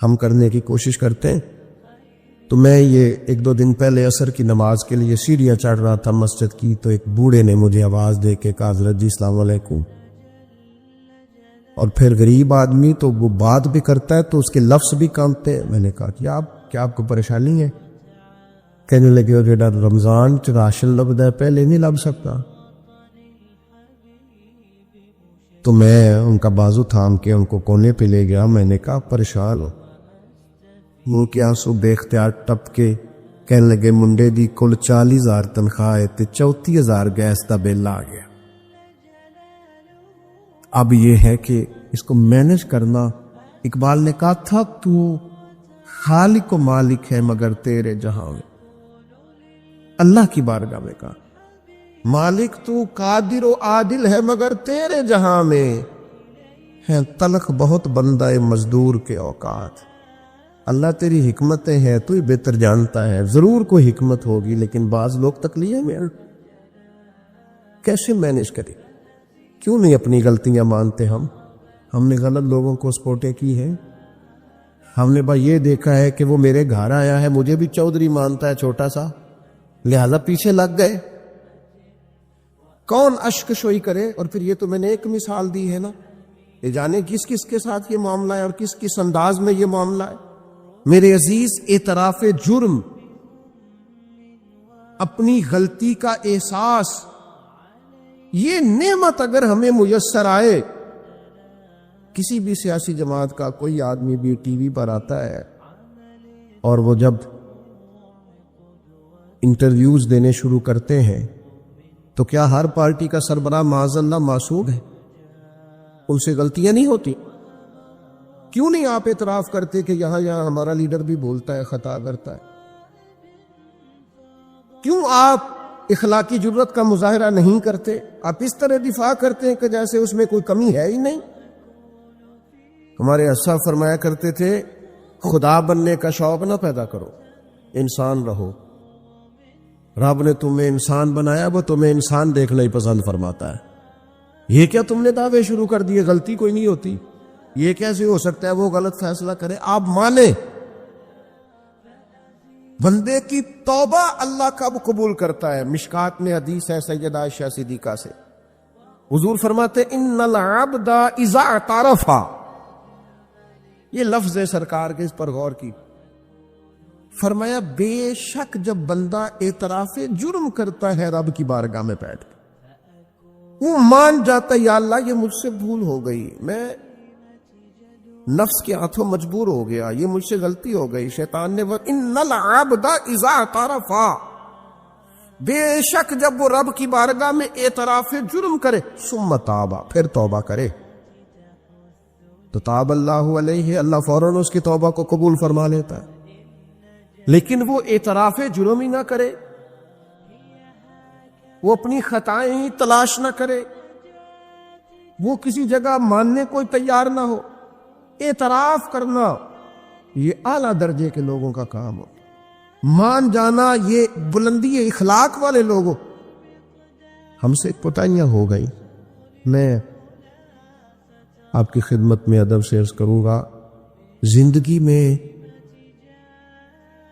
ہم کرنے کی کوشش کرتے ہیں۔ تو میں یہ 1-2 دن پہلے عصر کی نماز کے لیے سیڑھیاں چڑھ رہا تھا مسجد کی، تو ایک بوڑھے نے مجھے آواز دے کے کہا حضرت جی السلام علیکم۔ اور پھر غریب آدمی تو وہ بات بھی کرتا ہے تو اس کے لفظ بھی کانپتے ہیں۔ میں نے کہا کیا آپ کو پریشانی ہے؟ کہنے لگے اور جڑا رمضان چ راشن لبدا ہے پہلے نہیں لب سکتا۔ تو میں ان کا بازو تھام کے ان کو کونے پہ لے گیا، میں نے کہا پریشان ہو، منہ کے آنسو بے اختیار ٹپ کے کہنے لگے منڈے دی کل 40,000 تنخواہ ہے تے 34,000 گیس کا بل آ گیا۔ اب یہ ہے کہ اس کو مینج کرنا۔ اقبال نے کہا تھا تو خالق و مالک ہے مگر تیرے جہاں میں، اللہ کی بارگاہ میں کہا مالک تو قادر و عادل ہے مگر تیرے جہاں میں ہے تلخ بہت بندہ مزدور کے اوقات۔ اللہ تیری حکمتیں ہیں، تو ہی بہتر جانتا ہے، ضرور کوئی حکمت ہوگی، لیکن بعض لوگ تکلیف میں کیسے مینج کریں؟ کیوں نہیں اپنی غلطیاں مانتے؟ ہم نے غلط لوگوں کو سپورٹیں کی ہیں۔ ہم نے بھائی یہ دیکھا ہے کہ وہ میرے گھر آیا ہے، مجھے بھی چودھری مانتا ہے چھوٹا سا، لہذا پیچھے لگ گئے۔ کون اشک شوئی کرے؟ اور پھر یہ تو میں نے ایک مثال دی ہے نا، یہ جانے کس کس کے ساتھ یہ معاملہ ہے اور کس کس انداز میں یہ معاملہ ہے۔ میرے عزیز، اعتراف جرم، اپنی غلطی کا احساس، یہ نعمت اگر ہمیں میسر آئے، کسی بھی سیاسی جماعت کا کوئی آدمی بھی ٹی وی پر آتا ہے اور وہ جب انٹرویوز دینے شروع کرتے ہیں تو کیا ہر پارٹی کا سربراہ معاذ اللہ معصوم ہے؟ ان سے غلطیاں نہیں ہوتی؟ کیوں نہیں آپ اعتراف کرتے کہ یہاں ہمارا لیڈر بھی بولتا ہے، خطا کرتا ہے؟ کیوں آپ اخلاقی جرت کا مظاہرہ نہیں کرتے؟ آپ اس طرح دفاع کرتے ہیں کہ جیسے اس میں کوئی کمی ہے ہی نہیں۔ ہمارے اسلاف فرمایا کرتے تھے خدا بننے کا شوق نہ پیدا کرو، انسان رہو۔ رب نے تمہیں انسان بنایا، وہ تمہیں انسان دیکھنا ہی پسند فرماتا ہے۔ یہ کیا تم نے دعوے شروع کر دیے؟ غلطی کوئی نہیں ہوتی، یہ کیسے ہو سکتا ہے وہ غلط فیصلہ کرے؟ آپ مانیں، بندے کی توبہ اللہ کب قبول کرتا ہے؟ مشکات میں حدیث ہے سیدہ عائشہ صدیقہ سے، حضور فرماتے ان العبد اذا اعترف، یہ لفظ ہے سرکار کے، اس پر غور کی، فرمایا بے شک جب بندہ اعتراف جرم کرتا ہے رب کی بارگاہ میں بیٹھ کے، وہ مان جاتا ہے یا اللہ یہ مجھ سے بھول ہو گئی، میں نفس کے ہاتھوں مجبور ہو گیا، یہ مجھ سے غلطی ہو گئی، شیطان نے ان العبد اذا اعترف، بے شک جب وہ رب کی بارگاہ میں اعتراف جرم کرے، ثم تاب، پھر توبہ کرے، تو تاب اللہ علیہ، اللہ فوراً اس کی توبہ کو قبول فرما لیتا ہے۔ لیکن وہ اعتراف جرم ہی نہ کرے، وہ اپنی خطائیں ہی تلاش نہ کرے، وہ کسی جگہ ماننے کو تیار نہ ہو۔ اعتراف کرنا یہ اعلیٰ درجے کے لوگوں کا کام ہو، مان جانا یہ بلندی اخلاق والے لوگوں۔ ہم سے کوتاہیاں ہو گئی، میں آپ کی خدمت میں ادب سے عرض کروں گا، زندگی میں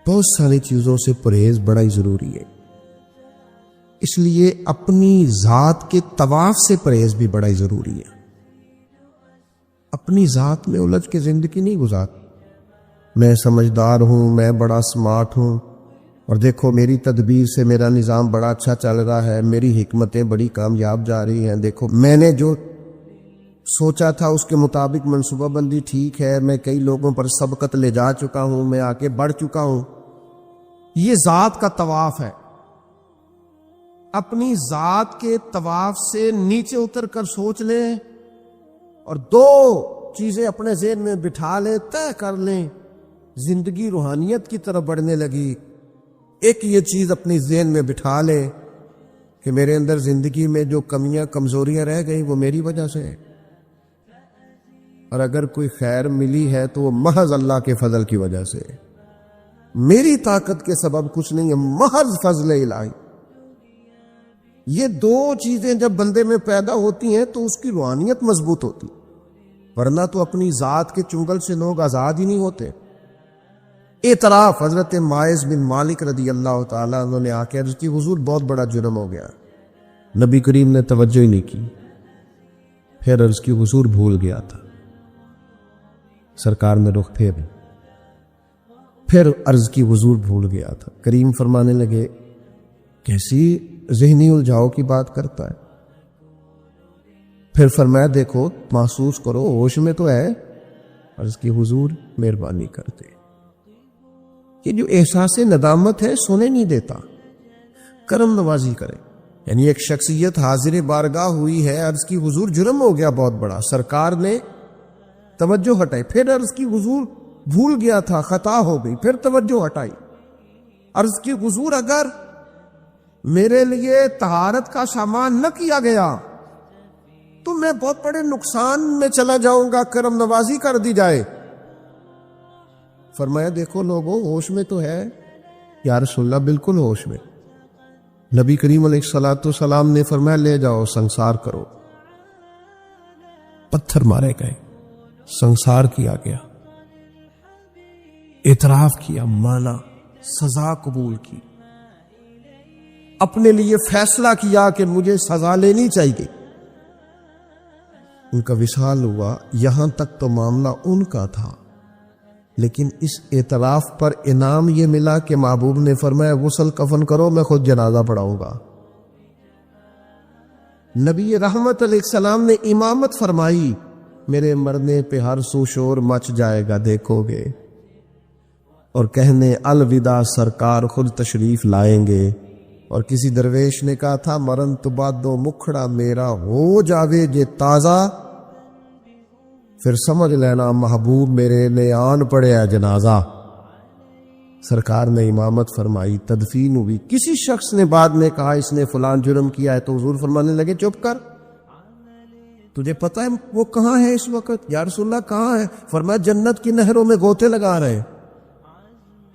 بہت ساری چیزوں سے پرہیز بڑا ہی ضروری ہے، اس لیے اپنی ذات کے طواف سے پرہیز بھی بڑا ہی ضروری ہے۔ اپنی ذات میں الجھ کے زندگی نہیں گزار، میں سمجھدار ہوں، میں بڑا سمارٹ ہوں، اور دیکھو میری تدبیر سے میرا نظام بڑا اچھا چل رہا ہے، میری حکمتیں بڑی کامیاب جا رہی ہیں، دیکھو میں نے جو سوچا تھا اس کے مطابق منصوبہ بندی ٹھیک ہے، میں کئی لوگوں پر سبقت لے جا چکا ہوں، میں آگے بڑھ چکا ہوں۔ یہ ذات کا طواف ہے۔ اپنی ذات کے طواف سے نیچے اتر کر سوچ لیں اور دو چیزیں اپنے ذہن میں بٹھا لیں، طے کر لیں، زندگی روحانیت کی طرف بڑھنے لگی۔ ایک یہ چیز اپنی ذہن میں بٹھا لیں کہ میرے اندر زندگی میں جو کمیاں کمزوریاں رہ گئیں وہ میری وجہ سے ہے، اور اگر کوئی خیر ملی ہے تو وہ محض اللہ کے فضل کی وجہ سے، میری طاقت کے سبب کچھ نہیں ہے، محض فضل الہی۔ یہ دو چیزیں جب بندے میں پیدا ہوتی ہیں تو اس کی روحانیت مضبوط ہوتی، ورنہ تو اپنی ذات کے چنگل سے لوگ آزاد ہی نہیں ہوتے۔ اعتراف، حضرت معاذ بن مالک رضی اللہ تعالیٰ عنہ نے آ کے عرض کی حضور بہت بڑا جرم ہو گیا، نبی کریم نے توجہ ہی نہیں کی، پھر عرض کی حضور بھول گیا تھا، سرکار نے رخ پھیرا، پھر عرض کی حضور بھول گیا تھا، کریم فرمانے لگے کیسی ذہنی الجھاؤ کی بات کرتا ہے، پھر فرمایا دیکھو محسوس کرو ہوش میں تو ہے، عرض کی حضور مہربانی کرتے، یہ جو احساس ندامت ہے سونے نہیں دیتا، کرم نوازی کرے۔ یعنی ایک شخصیت حاضر بارگاہ ہوئی ہے، عرض کی حضور جرم ہو گیا بہت بڑا، سرکار نے توجہ ہٹائی، پھر عرض کی حضور بھول گیا تھا، خطا ہو گئی، پھر توجہ ہٹائی، عرض کی حضور اگر میرے لیے طہارت کا سامان نہ کیا گیا تو میں بہت بڑے نقصان میں چلا جاؤں گا، کرم نوازی کر دی جائے۔ فرمایا دیکھو لوگوں ہوش میں تو ہے، یا رسول اللہ بالکل ہوش میں۔ نبی کریم علیہ الصلوۃ والسلام نے فرمایا لے جاؤ سنسار کرو، پتھر مارے گئے، سنسار کیا گیا، اعتراف کیا، مانا، سزا قبول کی، اپنے لیے فیصلہ کیا کہ مجھے سزا لینی چاہیے۔ ان کا وصال ہوا، یہاں تک تو معاملہ ان کا تھا، لیکن اس اعتراف پر انعام یہ ملا کہ محبوب نے فرمایا غسل کفن کرو، میں خود جنازہ پڑھاؤں گا۔ نبی رحمت علیہ السلام نے امامت فرمائی، میرے مرنے پہ ہر سو شور مچ جائے گا دیکھو گے، اور کہنے الوداع سرکار خود تشریف لائیں گے۔ اور کسی درویش نے کہا تھا مرن تو بعد دو مکھڑا میرا ہو جاوے جے تازہ، پھر سمجھ لینا محبوب میرے نے آن پڑیا جنازہ۔ سرکار نے امامت فرمائی، تدفین ہوئی۔ کسی شخص نے بعد میں کہا اس نے فلان جرم کیا ہے، تو حضور فرمانے لگے چپ کر، تجھے پتا ہے وہ کہاں ہے اس وقت؟ یا رسول اللہ کہاں ہے؟ فرمایا جنت کی نہروں میں غوطے لگا رہے.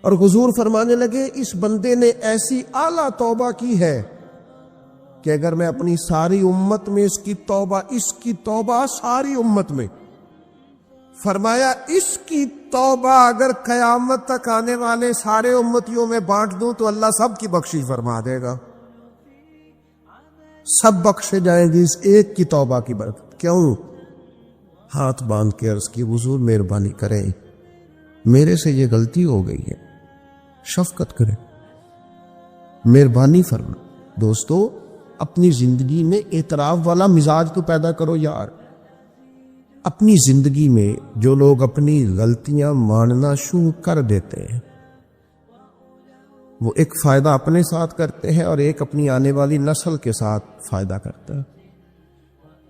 اور حضور فرمانے لگے اس بندے نے ایسی اعلیٰ توبہ کی ہے کہ اگر میں اپنی ساری امت میں اس کی توبہ ساری امت میں، فرمایا اس کی توبہ اگر قیامت تک آنے والے سارے امتیوں میں بانٹ دوں تو اللہ سب کی بخشش فرما دے گا، سب بخشے جائیں گی اس ایک کی توبہ کی برکت. کیوں؟ ہاتھ باندھ کے عرض کی حضور مہربانی کریں، میرے سے یہ غلطی ہو گئی ہے، شفقت کریں، مہربانی فرما. دوستو اپنی زندگی میں اعتراف والا مزاج تو پیدا کرو یار. اپنی زندگی میں جو لوگ اپنی غلطیاں ماننا شروع کر دیتے ہیں وہ ایک فائدہ اپنے ساتھ کرتے ہیں اور ایک اپنی آنے والی نسل کے ساتھ فائدہ کرتا ہے.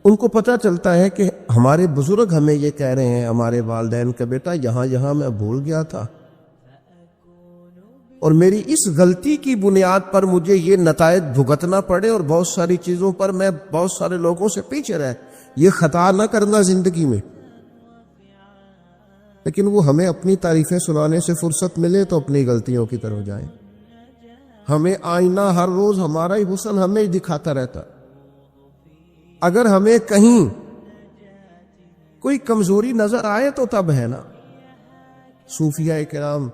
ان کو پتہ چلتا ہے کہ ہمارے بزرگ ہمیں یہ کہہ رہے ہیں، ہمارے والدین کا بیٹا یہاں میں بھول گیا تھا اور میری اس غلطی کی بنیاد پر مجھے یہ نتائج بھگتنا پڑے اور بہت ساری چیزوں پر میں بہت سارے لوگوں سے پیچھے رہ. یہ خطا نہ کرنا زندگی میں. لیکن وہ ہمیں اپنی تعریفیں سنانے سے فرصت ملے تو اپنی غلطیوں کی طرف جائیں. ہمیں آئینہ ہر روز ہمارا ہی حسن ہمیں ہی دکھاتا رہتا. اگر ہمیں کہیں کوئی کمزوری نظر آئے تو تب ہے نا. صوفیاء کرام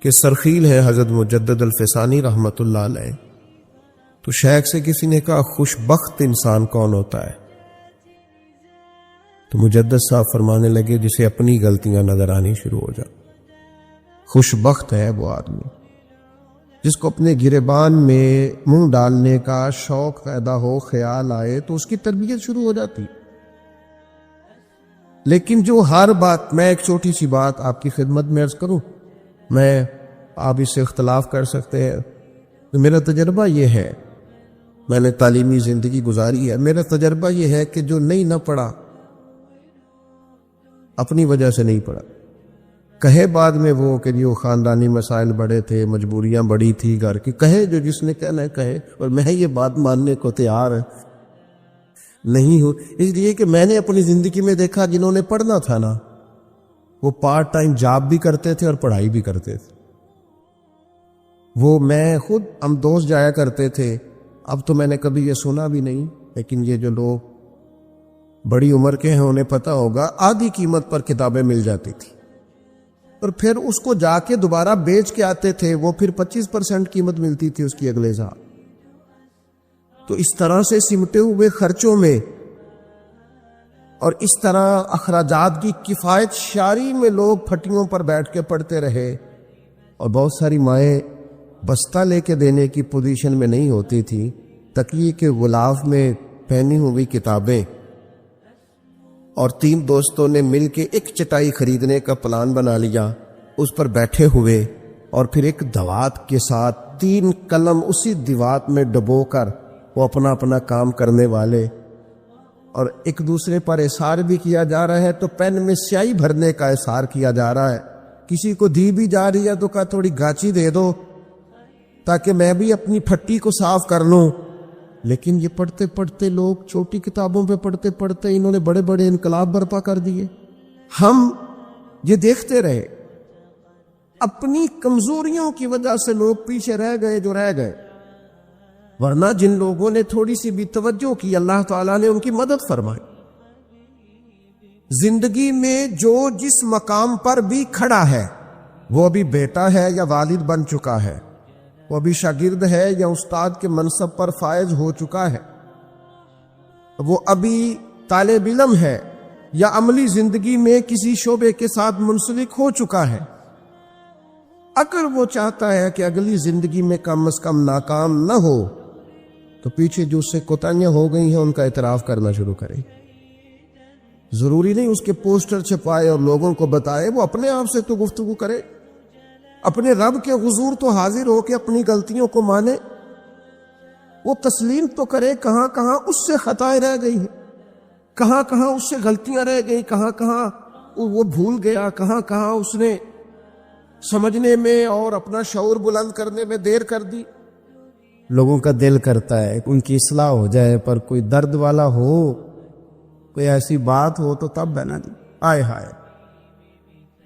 کے سرخیل ہے حضرت مجدد الفسانی رحمت اللہ علیہ. تو شیخ سے کسی نے کہا خوش بخت انسان کون ہوتا ہے؟ تو مجدد صاحب فرمانے لگے جسے اپنی غلطیاں نظر آنی شروع ہو جائیں. خوش بخت ہے وہ آدمی جس کو اپنے گریبان میں منہ ڈالنے کا شوق پیدا ہو، خیال آئے تو اس کی تربیت شروع ہو جاتی. لیکن جو ہر بات، میں ایک چھوٹی سی بات آپ کی خدمت میں عرض کروں، میں آپ اس سے اختلاف کر سکتے ہیں، تو میرا تجربہ یہ ہے، میں نے تعلیمی زندگی گزاری ہے، میرا تجربہ یہ ہے کہ جو نہیں نہ پڑھا اپنی وجہ سے نہیں پڑھا. کہے بعد میں وہ کہ جو خاندانی مسائل بڑے تھے، مجبوریاں بڑی تھی گھر کی، کہے جو جس نے کہنا ہے کہے، اور میں یہ بات ماننے کو تیار نہیں ہوں. اس لیے کہ میں نے اپنی زندگی میں دیکھا جنہوں نے پڑھنا تھا نا وہ پارٹ ٹائم جاب بھی کرتے تھے اور پڑھائی بھی کرتے تھے. وہ میں خود، ہم دوست جایا کرتے تھے، اب تو میں نے کبھی یہ سنا بھی نہیں، لیکن یہ جو لوگ بڑی عمر کے ہیں انہیں پتہ ہوگا، آدھی قیمت پر کتابیں مل جاتی تھی اور پھر اس کو جا کے دوبارہ بیچ کے آتے تھے، وہ پھر 25% قیمت ملتی تھی اس کی اگلے سال. تو اس طرح سے سمٹے ہوئے خرچوں میں اور اس طرح اخراجات کی کفایت شاری میں لوگ پھٹیوں پر بیٹھ کے پڑھتے رہے. اور بہت ساری مائیں بستہ لے کے دینے کی پوزیشن میں نہیں ہوتی تھی، تکیے کے غلاف میں پہنی ہوئی کتابیں. اور 3 دوستوں نے مل کے ایک چٹائی خریدنے کا پلان بنا لیا، اس پر بیٹھے ہوئے اور پھر ایک دوات کے ساتھ 3 قلم اسی دوات میں ڈبو کر وہ اپنا اپنا کام کرنے والے، اور ایک دوسرے پر احسار بھی کیا جا رہا ہے. تو پین میں سیاہی بھرنے کا احسار کیا جا رہا ہے، کسی کو دی بھی جا رہی ہے تو کہا تھوڑی گاچی دے دو تاکہ میں بھی اپنی پھٹی کو صاف کر لوں. لیکن یہ پڑھتے پڑھتے لوگ، چھوٹی کتابوں پہ پڑھتے پڑھتے انہوں نے بڑے بڑے انقلاب برپا کر دیے. ہم یہ دیکھتے رہے، اپنی کمزوریوں کی وجہ سے لوگ پیچھے رہ گئے جو رہ گئے، ورنہ جن لوگوں نے تھوڑی سی بھی توجہ کی اللہ تعالیٰ نے ان کی مدد فرمائی. زندگی میں جو جس مقام پر بھی کھڑا ہے، وہ ابھی بیٹا ہے یا والد بن چکا ہے، وہ ابھی شاگرد ہے یا استاد کے منصب پر فائز ہو چکا ہے، وہ ابھی طالب علم ہے یا عملی زندگی میں کسی شعبے کے ساتھ منسلک ہو چکا ہے، اگر وہ چاہتا ہے کہ اگلی زندگی میں کم از کم ناکام نہ ہو تو پیچھے جو اس سے کوتاہیاں ہو گئی ہیں ان کا اعتراف کرنا شروع کرے. ضروری نہیں اس کے پوسٹر چھپائے اور لوگوں کو بتائے، وہ اپنے آپ سے تو گفتگو کرے، اپنے رب کے حضور تو حاضر ہو کے اپنی غلطیوں کو مانے، وہ تسلیم تو کرے کہاں کہاں اس سے خطائیں رہ گئی ہیں، کہاں کہاں اس سے غلطیاں رہ گئی، کہاں کہاں وہ بھول گیا، کہاں کہاں اس نے سمجھنے میں اور اپنا شعور بلند کرنے میں دیر کر دی. لوگوں کا دل کرتا ہے ان کی اصلاح ہو جائے، پر کوئی درد والا ہو کوئی ایسی بات ہو تو تب ہے نا جی. آئے ہائے.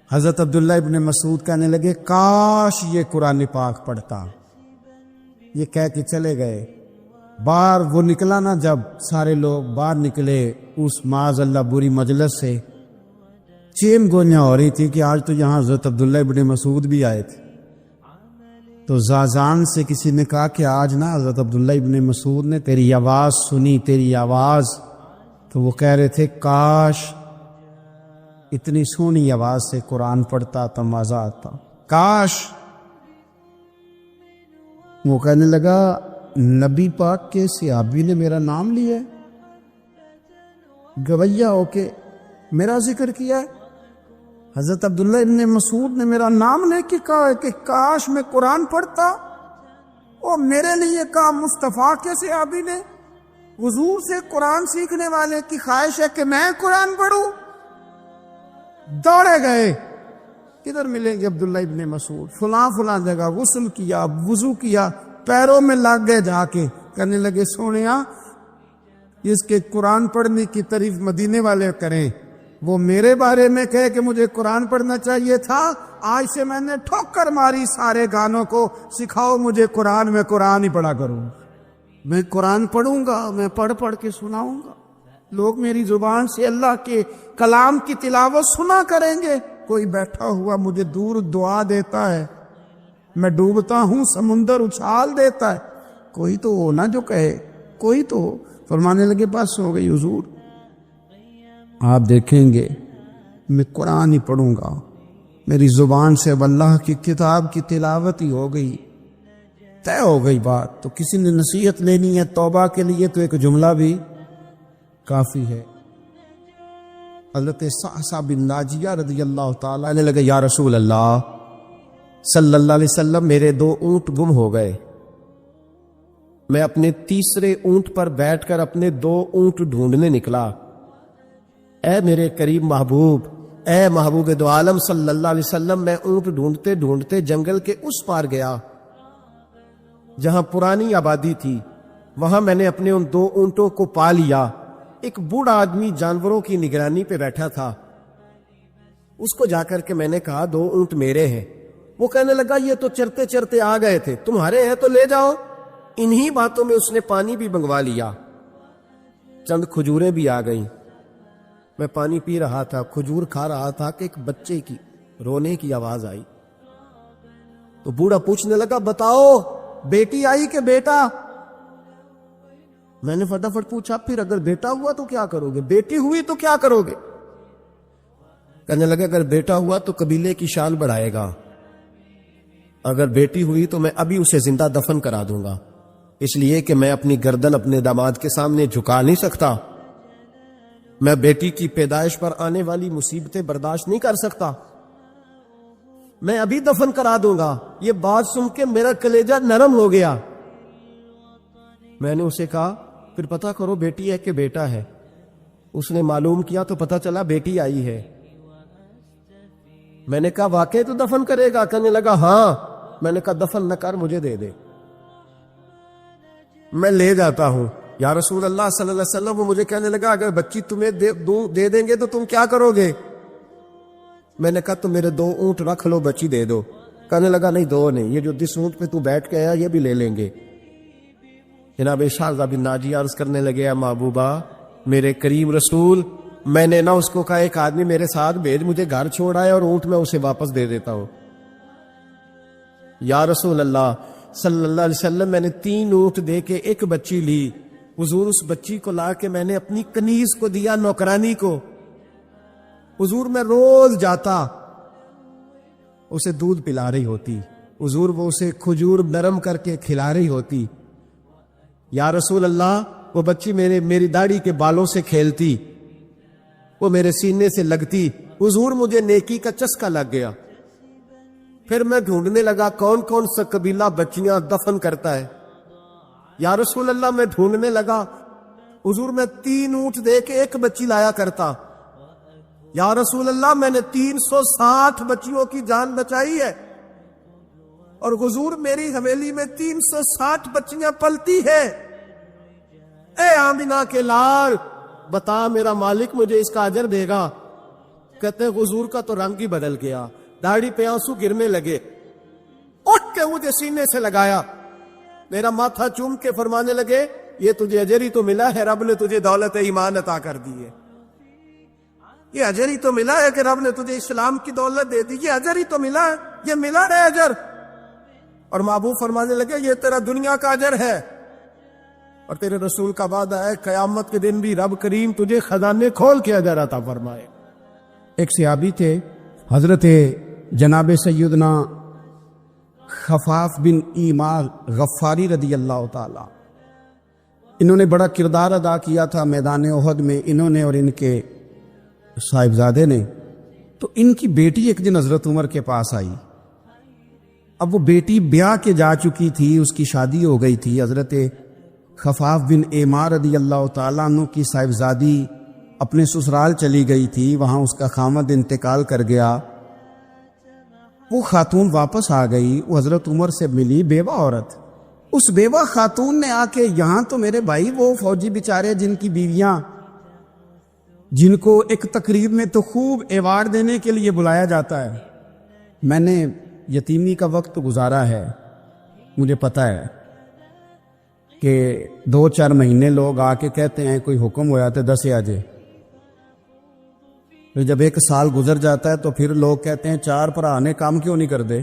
حضرت عبداللہ ابن مسعود کہنے لگے کاش یہ قرآن پاک پڑھتا. یہ کہہ کے چلے گئے. باہر وہ نکلا نا، جب سارے لوگ باہر نکلے اس معاذ اللہ بری مجلس سے، چین گوئیاں ہو رہی تھی کہ آج تو یہاں حضرت عبداللہ ابن مسعود بھی آئے تھے. تو زازان سے کسی نے کہا کہ آج نا حضرت عبداللہ ابن مسعود نے تیری آواز سنی، تیری آواز. تو وہ کہہ رہے تھے کاش اتنی سونی آواز سے قرآن پڑھتا تو مزہ آتا، کاش. وہ کہنے لگا نبی پاک کے صحابی نے میرا نام لیا ہے، گویا ہو کے میرا ذکر کیا ہے. حضرت عبداللہ ابن مسعود نے میرا نام لے کے کہا ہے کہ کاش میں قرآن پڑھتا. اور میرے لیے کہا مصطفیٰ کے صحابی نے، حضور سے قرآن سیکھنے والے کی خواہش ہے کہ میں قرآن پڑھوں. دوڑے گئے، کدھر ملیں گے عبداللہ ابن مسعود؟ فلاں فلاں جگہ غسل کیا، وضو کیا، پیروں میں لگ گئے جا کے. کہنے لگے سونیا اس کے قرآن پڑھنے کی تعریف مدینے والے کریں، وہ میرے بارے میں کہے کہ مجھے قرآن پڑھنا چاہیے تھا. آج سے میں نے ٹھوکر ماری سارے گانوں کو، سکھاؤ مجھے قرآن، میں قرآن ہی پڑھا کروں. میں قرآن پڑھوں گا، میں پڑھ پڑھ کے سناؤں گا. لوگ میری زبان سے اللہ کے کلام کی تلاوت سنا کریں گے. کوئی بیٹھا ہوا مجھے دور دعا دیتا ہے، میں ڈوبتا ہوں سمندر اچھال دیتا ہے. کوئی تو ہو نا جو کہے، کوئی تو ہو. فرمانے لگے بس ہو گئی حضور، آپ دیکھیں گے میں قرآن ہی پڑھوں گا. میری زبان سے اب اللہ کی کتاب کی تلاوت ہی ہو گئی، طے ہو گئی بات. تو کسی نے نصیحت لینی ہے توبہ کے لیے تو ایک جملہ بھی کافی ہے. حضرت صعصع بن ناجیہ رضی اللہ تعالیٰ عنہ لگے یا رسول اللہ صلی اللہ علیہ وسلم، میرے 2 اونٹ گم ہو گئے. میں اپنے تیسرے اونٹ پر بیٹھ کر اپنے 2 اونٹ ڈھونڈنے نکلا. اے میرے قریب محبوب، اے محبوب دو عالم صلی اللہ علیہ وسلم، میں اونٹ ڈھونڈتے ڈھونڈتے جنگل کے اس پار گیا جہاں پرانی آبادی تھی. وہاں میں نے اپنے ان 2 اونٹوں کو پا لیا. ایک بوڑھا آدمی جانوروں کی نگرانی پہ بیٹھا تھا. اس کو جا کر کے میں نے کہا 2 اونٹ میرے ہیں. وہ کہنے لگا یہ تو چرتے چرتے آ گئے تھے، تمہارے ہیں تو لے جاؤ. انہی باتوں میں اس نے پانی بھی منگوا لیا، چند کھجوریں بھی آ گئیں. میں پانی پی رہا تھا، کھجور کھا رہا تھا کہ ایک بچے کی رونے کی آواز آئی. تو بوڑھا پوچھنے لگا بتاؤ بیٹی آئی کہ بیٹا؟ میں نے فٹافٹ پوچھا پھر اگر بیٹا ہوا تو کیا کرو گے، بیٹی ہوئی تو کیا کرو گے؟ کہنے لگا اگر بیٹا ہوا تو قبیلے کی شان بڑھائے گا، اگر بیٹی ہوئی تو میں ابھی اسے زندہ دفن کرا دوں گا، اس لیے کہ میں اپنی گردن اپنے داماد کے سامنے جھکا نہیں سکتا. میں بیٹی کی پیدائش پر آنے والی مصیبتیں برداشت نہیں کر سکتا، میں ابھی دفن کرا دوں گا. یہ بات سن کے میرا کلیجہ نرم ہو گیا. میں نے اسے کہا پھر پتہ کرو بیٹی ہے کہ بیٹا ہے. اس نے معلوم کیا تو پتہ چلا بیٹی آئی ہے. میں نے کہا واقعی تو دفن کرے گا؟ کہنے لگا ہاں. میں نے کہا دفن نہ کر، مجھے دے دے، میں لے جاتا ہوں. یا رسول اللہ صلی اللہ علیہ وسلم، وہ مجھے کہنے لگا اگر بچی تمہیں دے دیں گے تو تم کیا کرو گے؟ میں نے کہا تم میرے 2 اونٹ رکھ لو، بچی دے دو. کہنے لگا نہیں 2 نہیں، یہ جو جس اونٹ پہ تو بیٹھ کے آیا یہ بھی لے لیں گے. جناب صعصع بن ناجیہ عرض کرنے لگے اے محبوبہ میرے کریم رسول، میں نے نہ اس کو کہا ایک آدمی میرے ساتھ بھیج، مجھے گھر چھوڑ آئے اور اونٹ میں اسے واپس دے دیتا ہوں. یا رسول اللہ صلی اللہ علیہ وسلم، میں نے 3 اونٹ دے کے ایک بچی لی. حضور اس بچی کو لا کے میں نے اپنی کنیز کو دیا، نوکرانی کو. حضور میں روز جاتا، اسے دودھ پلا رہی ہوتی. حضور وہ اسے کھجور نرم کر کے کھلا رہی ہوتی. یا رسول اللہ وہ بچی میری داڑھی کے بالوں سے کھیلتی، وہ میرے سینے سے لگتی. حضور مجھے نیکی کا چسکا لگ گیا. پھر میں ڈھونڈنے لگا کون کون سا قبیلہ بچیاں دفن کرتا ہے. یا رسول اللہ میں ڈھونڈنے لگا. حضور میں 3 اونٹ دے کے ایک بچی لایا کرتا. یا رسول اللہ میں نے 360 بچیوں کی جان بچائی ہے، اور حضور میری حویلی میں 360 بچیاں پلتی ہے. اے آمینہ کے لال، بتا میرا مالک مجھے اس کا اجر دے گا؟ کہتے ہیں حضور کا تو رنگ ہی بدل گیا، داڑھی پہ آنسو گرنے لگے، اٹھ کے مجھے سینے سے لگایا، میرا ماتھا چوم کے فرمانے لگے یہ تجھے اجر ہی تو ملا ہے، رب نے تجھے دولت ایمان عطا کر دی ہے، یہ اجر ہی تو ملا ہے کہ رب نے تجھے اسلام کی دولت دے دی، یہ اجر ہی تو ملا ہے، یہ ملا ہے اجر۔ اور محبوب فرمانے لگے یہ تیرا دنیا کا اجر ہے، اور تیرے رسول کا وعدہ ہے قیامت کے دن بھی رب کریم تجھے خزانے کھول کے اجر عطا فرمائے۔ ایک صحابی تھے حضرت جناب سیدنا خفاف بن ایمار غفاری رضی اللہ تعالی، انہوں نے بڑا کردار ادا کیا تھا میدان احد میں، انہوں نے اور ان کے صاحبزادے نے۔ تو ان کی بیٹی ایک دن حضرت عمر کے پاس آئی، اب وہ بیٹی بیاہ کے جا چکی تھی، اس کی شادی ہو گئی تھی، حضرت خفاف بن ایمار رضی اللہ تعالیٰ عنہ کی صاحبزادی اپنے سسرال چلی گئی تھی، وہاں اس کا خامد انتقال کر گیا، وہ خاتون واپس آ گئی، وہ حضرت عمر سے ملی، بیوہ عورت۔ اس بیوہ خاتون نے آ کے یہاں تو میرے بھائی وہ فوجی بیچارے جن کی بیویاں، جن کو ایک تقریب میں تو خوب ایوارڈ دینے کے لیے بلایا جاتا ہے، میں نے یتیمی کا وقت گزارا ہے، مجھے پتا ہے کہ 2-4 مہینے لوگ آ کے کہتے ہیں کوئی حکم ہوا تو 10 آجے، پھر جب 1 سال گزر جاتا ہے تو پھر لوگ کہتے ہیں 4 بھرا نے کام کیوں نہیں کر دے؟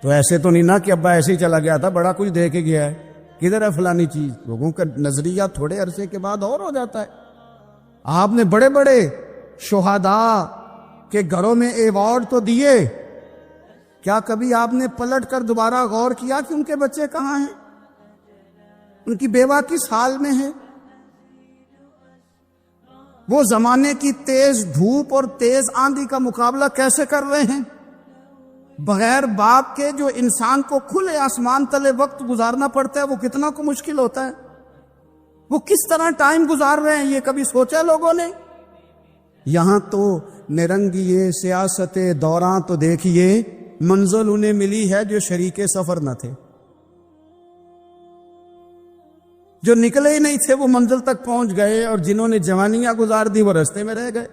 تو ایسے تو نہیں نا کہ ابا ایسے ہی چلا گیا تھا، بڑا کچھ دے کے گیا ہے، کدھر ہے فلانی چیز؟ لوگوں کا نظریہ تھوڑے عرصے کے بعد اور ہو جاتا ہے۔ آپ نے بڑے بڑے شہداء کے گھروں میں ایوارڈ تو دیے، کیا کبھی آپ نے پلٹ کر دوبارہ غور کیا کہ ان کے بچے کہاں ہیں، ان کی بیوہ کس حال میں ہے؟ وہ زمانے کی تیز دھوپ اور تیز آندھی کا مقابلہ کیسے کر رہے ہیں؟ بغیر باپ کے جو انسان کو کھلے آسمان تلے وقت گزارنا پڑتا ہے وہ کتنا کو مشکل ہوتا ہے، وہ کس طرح ٹائم گزار رہے ہیں، یہ کبھی سوچا لوگوں نے؟ یہاں تو نرنگیے سیاست دوراں تو دیکھیے منزل انہیں ملی ہے جو شریک سفر نہ تھے، جو نکلے ہی نہیں تھے وہ منزل تک پہنچ گئے، اور جنہوں نے جوانیاں گزار دی وہ رستے میں رہ گئے۔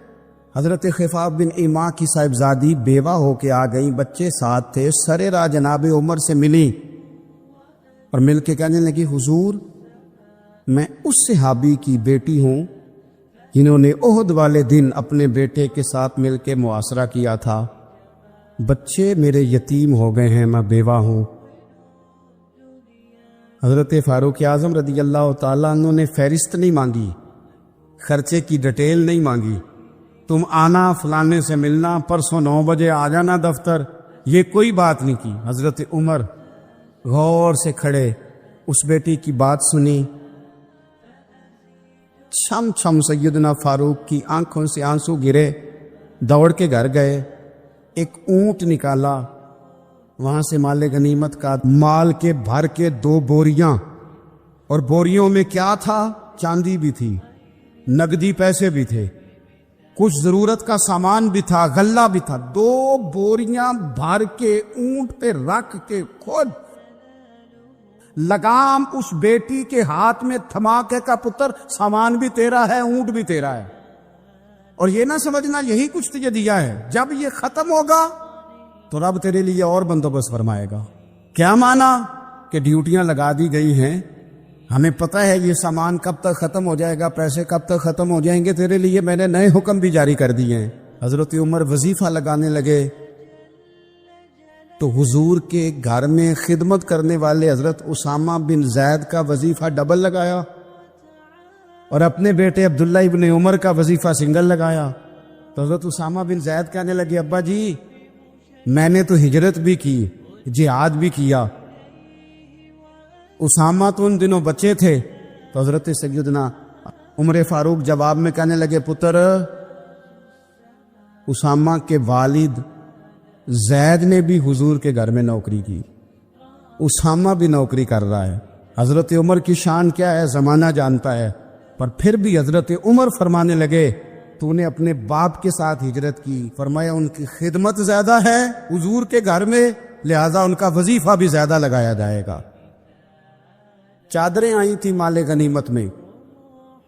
حضرت خفاف بن ایما کی صاحبزادی بیوہ ہو کے آ گئی، بچے ساتھ تھے، سرے راہ جناب عمر سے ملی اور مل کے کہنے لگی حضور میں اس صحابی کی بیٹی ہوں جنہوں نے احد والے دن اپنے بیٹے کے ساتھ مل کے معاشرہ کیا تھا، بچے میرے یتیم ہو گئے ہیں، میں بیوہ ہوں۔ حضرت فاروق اعظم رضی اللہ تعالیٰ عنہ نے فہرست نہیں مانگی، خرچے کی ڈیٹیل نہیں مانگی، تم آنا فلانے سے ملنا، پرسوں 9 بجے آ جانا دفتر، یہ کوئی بات نہیں کی۔ حضرت عمر غور سے کھڑے، اس بیٹی کی بات سنی، چھم چھم سیدنا فاروق کی آنکھوں سے آنسو گرے، دوڑ کے گھر گئے، ایک اونٹ نکالا، وہاں سے مال غنیمت کا مال کے بھر کے 2 بوریاں، اور بوریوں میں کیا تھا؟ چاندی بھی تھی، نقدی پیسے بھی تھے، کچھ ضرورت کا سامان بھی تھا، غلہ بھی تھا، 2 بوریاں بھر کے اونٹ پہ رکھ کے خود لگام اس بیٹی کے ہاتھ میں تھما کے کا پتر سامان بھی تیرا ہے، اونٹ بھی تیرا ہے، اور یہ نہ سمجھنا یہی کچھ تجھے دیا ہے، جب یہ ختم ہوگا تو رب تیرے لیے اور بندوبست فرمائے گا۔ کیا مانا کہ ڈیوٹیاں لگا دی گئی ہیں، ہمیں پتہ ہے یہ سامان کب تک ختم ہو جائے گا، پیسے کب تک ختم ہو جائیں گے، تیرے لیے میں نے نئے حکم بھی جاری کر دیے ہیں۔ حضرت عمر وظیفہ لگانے لگے تو حضور کے گھر میں خدمت کرنے والے حضرت اسامہ بن زید کا وظیفہ ڈبل لگایا، اور اپنے بیٹے عبداللہ ابن عمر کا وظیفہ سنگل لگایا۔ تو حضرت اسامہ بن زید کہنے لگے ابا جی میں نے تو ہجرت بھی کی، جہاد بھی کیا، اسامہ تو ان دنوں بچے تھے۔ تو حضرت سیدنا عمر فاروق جواب میں کہنے لگے پتر، اسامہ کے والد زید نے بھی حضور کے گھر میں نوکری کی، اسامہ بھی نوکری کر رہا ہے۔ حضرت عمر کی شان کیا ہے زمانہ جانتا ہے، پر پھر بھی حضرت عمر فرمانے لگے تو نے اپنے باپ کے ساتھ ہجرت کی، فرمایا ان کی خدمت زیادہ ہے حضور کے گھر میں، لہذا ان کا وظیفہ بھی زیادہ لگایا جائے گا۔ چادریں آئی تھی مال غنیمت میں،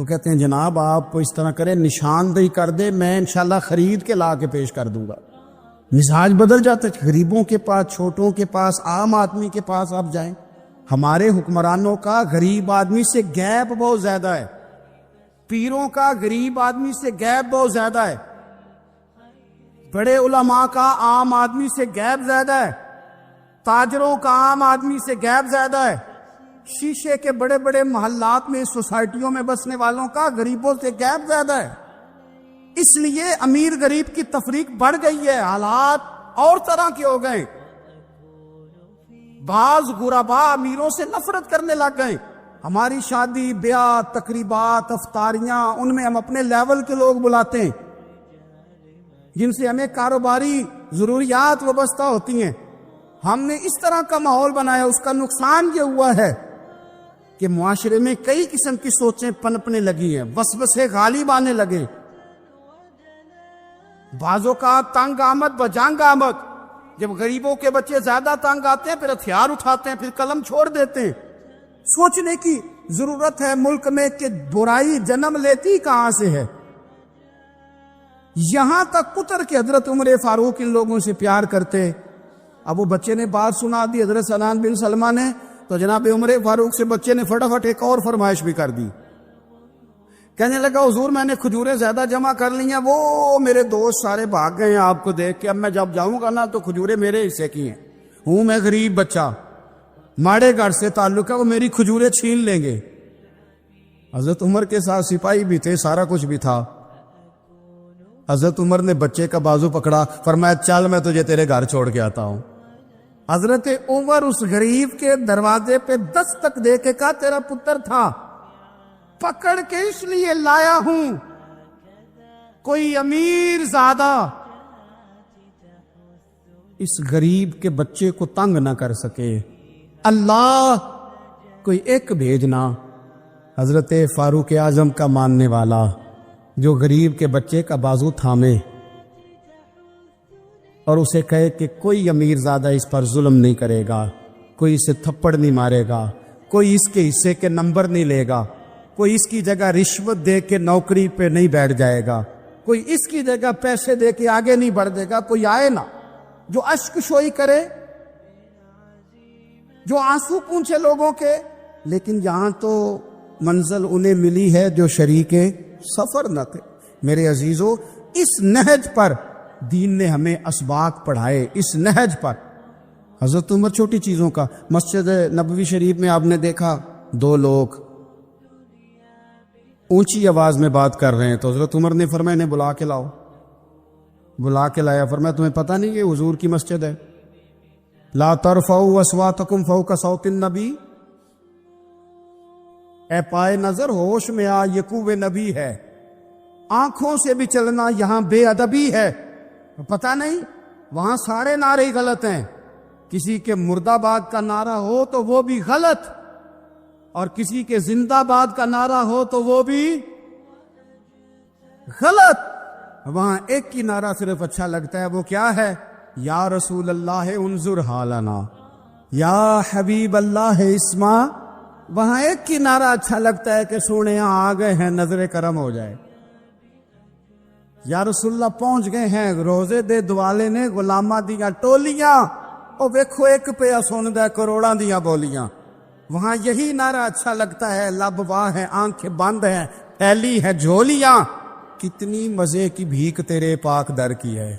وہ کہتے ہیں جناب آپ اس طرح کریں نشاندہی کر دے، میں انشاءاللہ خرید کے لا کے پیش کر دوں گا۔ مزاج بدل جاتا ہے، غریبوں کے پاس، چھوٹوں کے پاس، عام آدمی کے پاس آپ جائیں۔ ہمارے حکمرانوں کا غریب آدمی سے گیپ بہت زیادہ ہے، پیروں کا غریب آدمی سے گیپ بہت زیادہ ہے، بڑے علماء کا عام آدمی سے گیپ زیادہ ہے، تاجروں کا عام آدمی سے گیپ زیادہ ہے، شیشے کے بڑے بڑے محلات میں سوسائٹیوں میں بسنے والوں کا غریبوں سے گیپ زیادہ ہے۔ اس لیے امیر غریب کی تفریق بڑھ گئی ہے، حالات اور طرح کے ہو گئے۔ بعض غربا امیروں سے نفرت کرنے لگ گئے۔ ہماری شادی بیاہ تقریبات افطاریاں، ان میں ہم اپنے لیول کے لوگ بلاتے ہیں جن سے ہمیں کاروباری ضروریات وابستہ ہوتی ہیں۔ ہم نے اس طرح کا ماحول بنایا، اس کا نقصان یہ ہوا ہے کہ معاشرے میں کئی قسم کی سوچیں پنپنے لگی ہیں، وسوسے غالب آنے لگے۔ بعضوں کا تنگ آمد بجنگ آمد، جب غریبوں کے بچے زیادہ تنگ آتے ہیں پھر ہتھیار اٹھاتے ہیں، پھر قلم چھوڑ دیتے ہیں۔ سوچنے کی ضرورت ہے ملک میں کہ برائی جنم لیتی کہاں سے ہے۔ یہاں تک اتر کے حضرت عمر فاروق ان لوگوں سے پیار کرتے۔ اب وہ بچے نے بات سنا دی حضرت سنان بن سلمہ نے، تو جناب عمر فاروق سے بچے نے فٹافٹ ایک اور فرمائش بھی کر دی۔ کہنے لگا حضور میں نے کھجوریں زیادہ جمع کر لی ہیں، وہ میرے دوست سارے بھاگ گئے ہیں آپ کو دیکھ کے، اب میں جب جاؤں گا نا تو کھجوریں میرے حصے کی ہیں، ہوں میں غریب بچہ، ماڑے گھر سے تعلق ہے، وہ میری کھجوریں چھین لیں گے۔ حضرت عمر کے ساتھ سپاہی بھی تھے، سارا کچھ بھی تھا۔ حضرت عمر نے بچے کا بازو پکڑا، فرمایا چل میں تجھے تیرے گھر چھوڑ کے آتا ہوں۔ حضرت عمر اس غریب کے دروازے پہ دستک دے کے کہا تیرا پتر تھا، پکڑ کے اس لیے لایا ہوں کوئی امیر زادہ اس غریب کے بچے کو تنگ نہ کر سکے، اللہ کوئی ایک بھیجنا حضرت فاروق اعظم کا ماننے والا جو غریب کے بچے کا بازو تھامے اور اسے کہے کہ کوئی امیر زادہ اس پر ظلم نہیں کرے گا، کوئی اسے تھپڑ نہیں مارے گا، کوئی اس کے حصے کے نمبر نہیں لے گا، کوئی اس کی جگہ رشوت دے کے نوکری پہ نہیں بیٹھ جائے گا، کوئی اس کی جگہ پیسے دے کے آگے نہیں بڑھ دے گا، کوئی آئے نا جو اشک شوئی کرے، جو آنسو پونچھے لوگوں کے۔ لیکن یہاں تو منزل انہیں ملی ہے جو شریک سفر نہ تھے۔ میرے عزیزو، اس نہج پر دین نے ہمیں اسباق پڑھائے، اس نہج پر۔ حضرت عمر چھوٹی چیزوں کا، مسجد نبوی شریف میں آپ نے دیکھا دو لوگ اونچی آواز میں بات کر رہے ہیں، تو حضرت عمر نے فرمایا انہیں بلا کے لاؤ۔ بلا کے لایا، فرمایا تمہیں پتہ نہیں یہ حضور کی مسجد ہے؟ لا ترفعوا اصواتکم فوق صوت النبی، اے پائے نظر ہوش میں آ، یہ کوہ نبی ہے، آنکھوں سے بھی چلنا یہاں بے ادبی ہے۔ پتہ نہیں وہاں سارے نعرے ہی غلط ہیں، کسی کے مرد آباد کا نعرہ ہو تو وہ بھی غلط، اور کسی کے زندہ آباد کا نعرہ ہو تو وہ بھی غلط۔ وہاں ایک کی نعرہ صرف اچھا لگتا ہے، وہ کیا ہے؟ یا رسول اللہ انظر حالنا، یا حبیب اللہ اسما۔ وہاں ایک کی نعرہ اچھا لگتا ہے کہ سونے یہاں آ گئے ہیں، نظر کرم ہو جائے۔ یا رسول اللہ پہنچ گئے ہیں، روزے دے دوالے نے غلامہ دیاں ٹولیاں، او ویکھو ایک پہ سندا کروڑاں دیاں بولیاں۔ وہاں یہی نعرہ اچھا لگتا ہے، لب واہ ہے، آنکھیں بند ہیں، پھیلی ہے جھولیاں، کتنی مزے کی بھیک تیرے پاک در کی ہے۔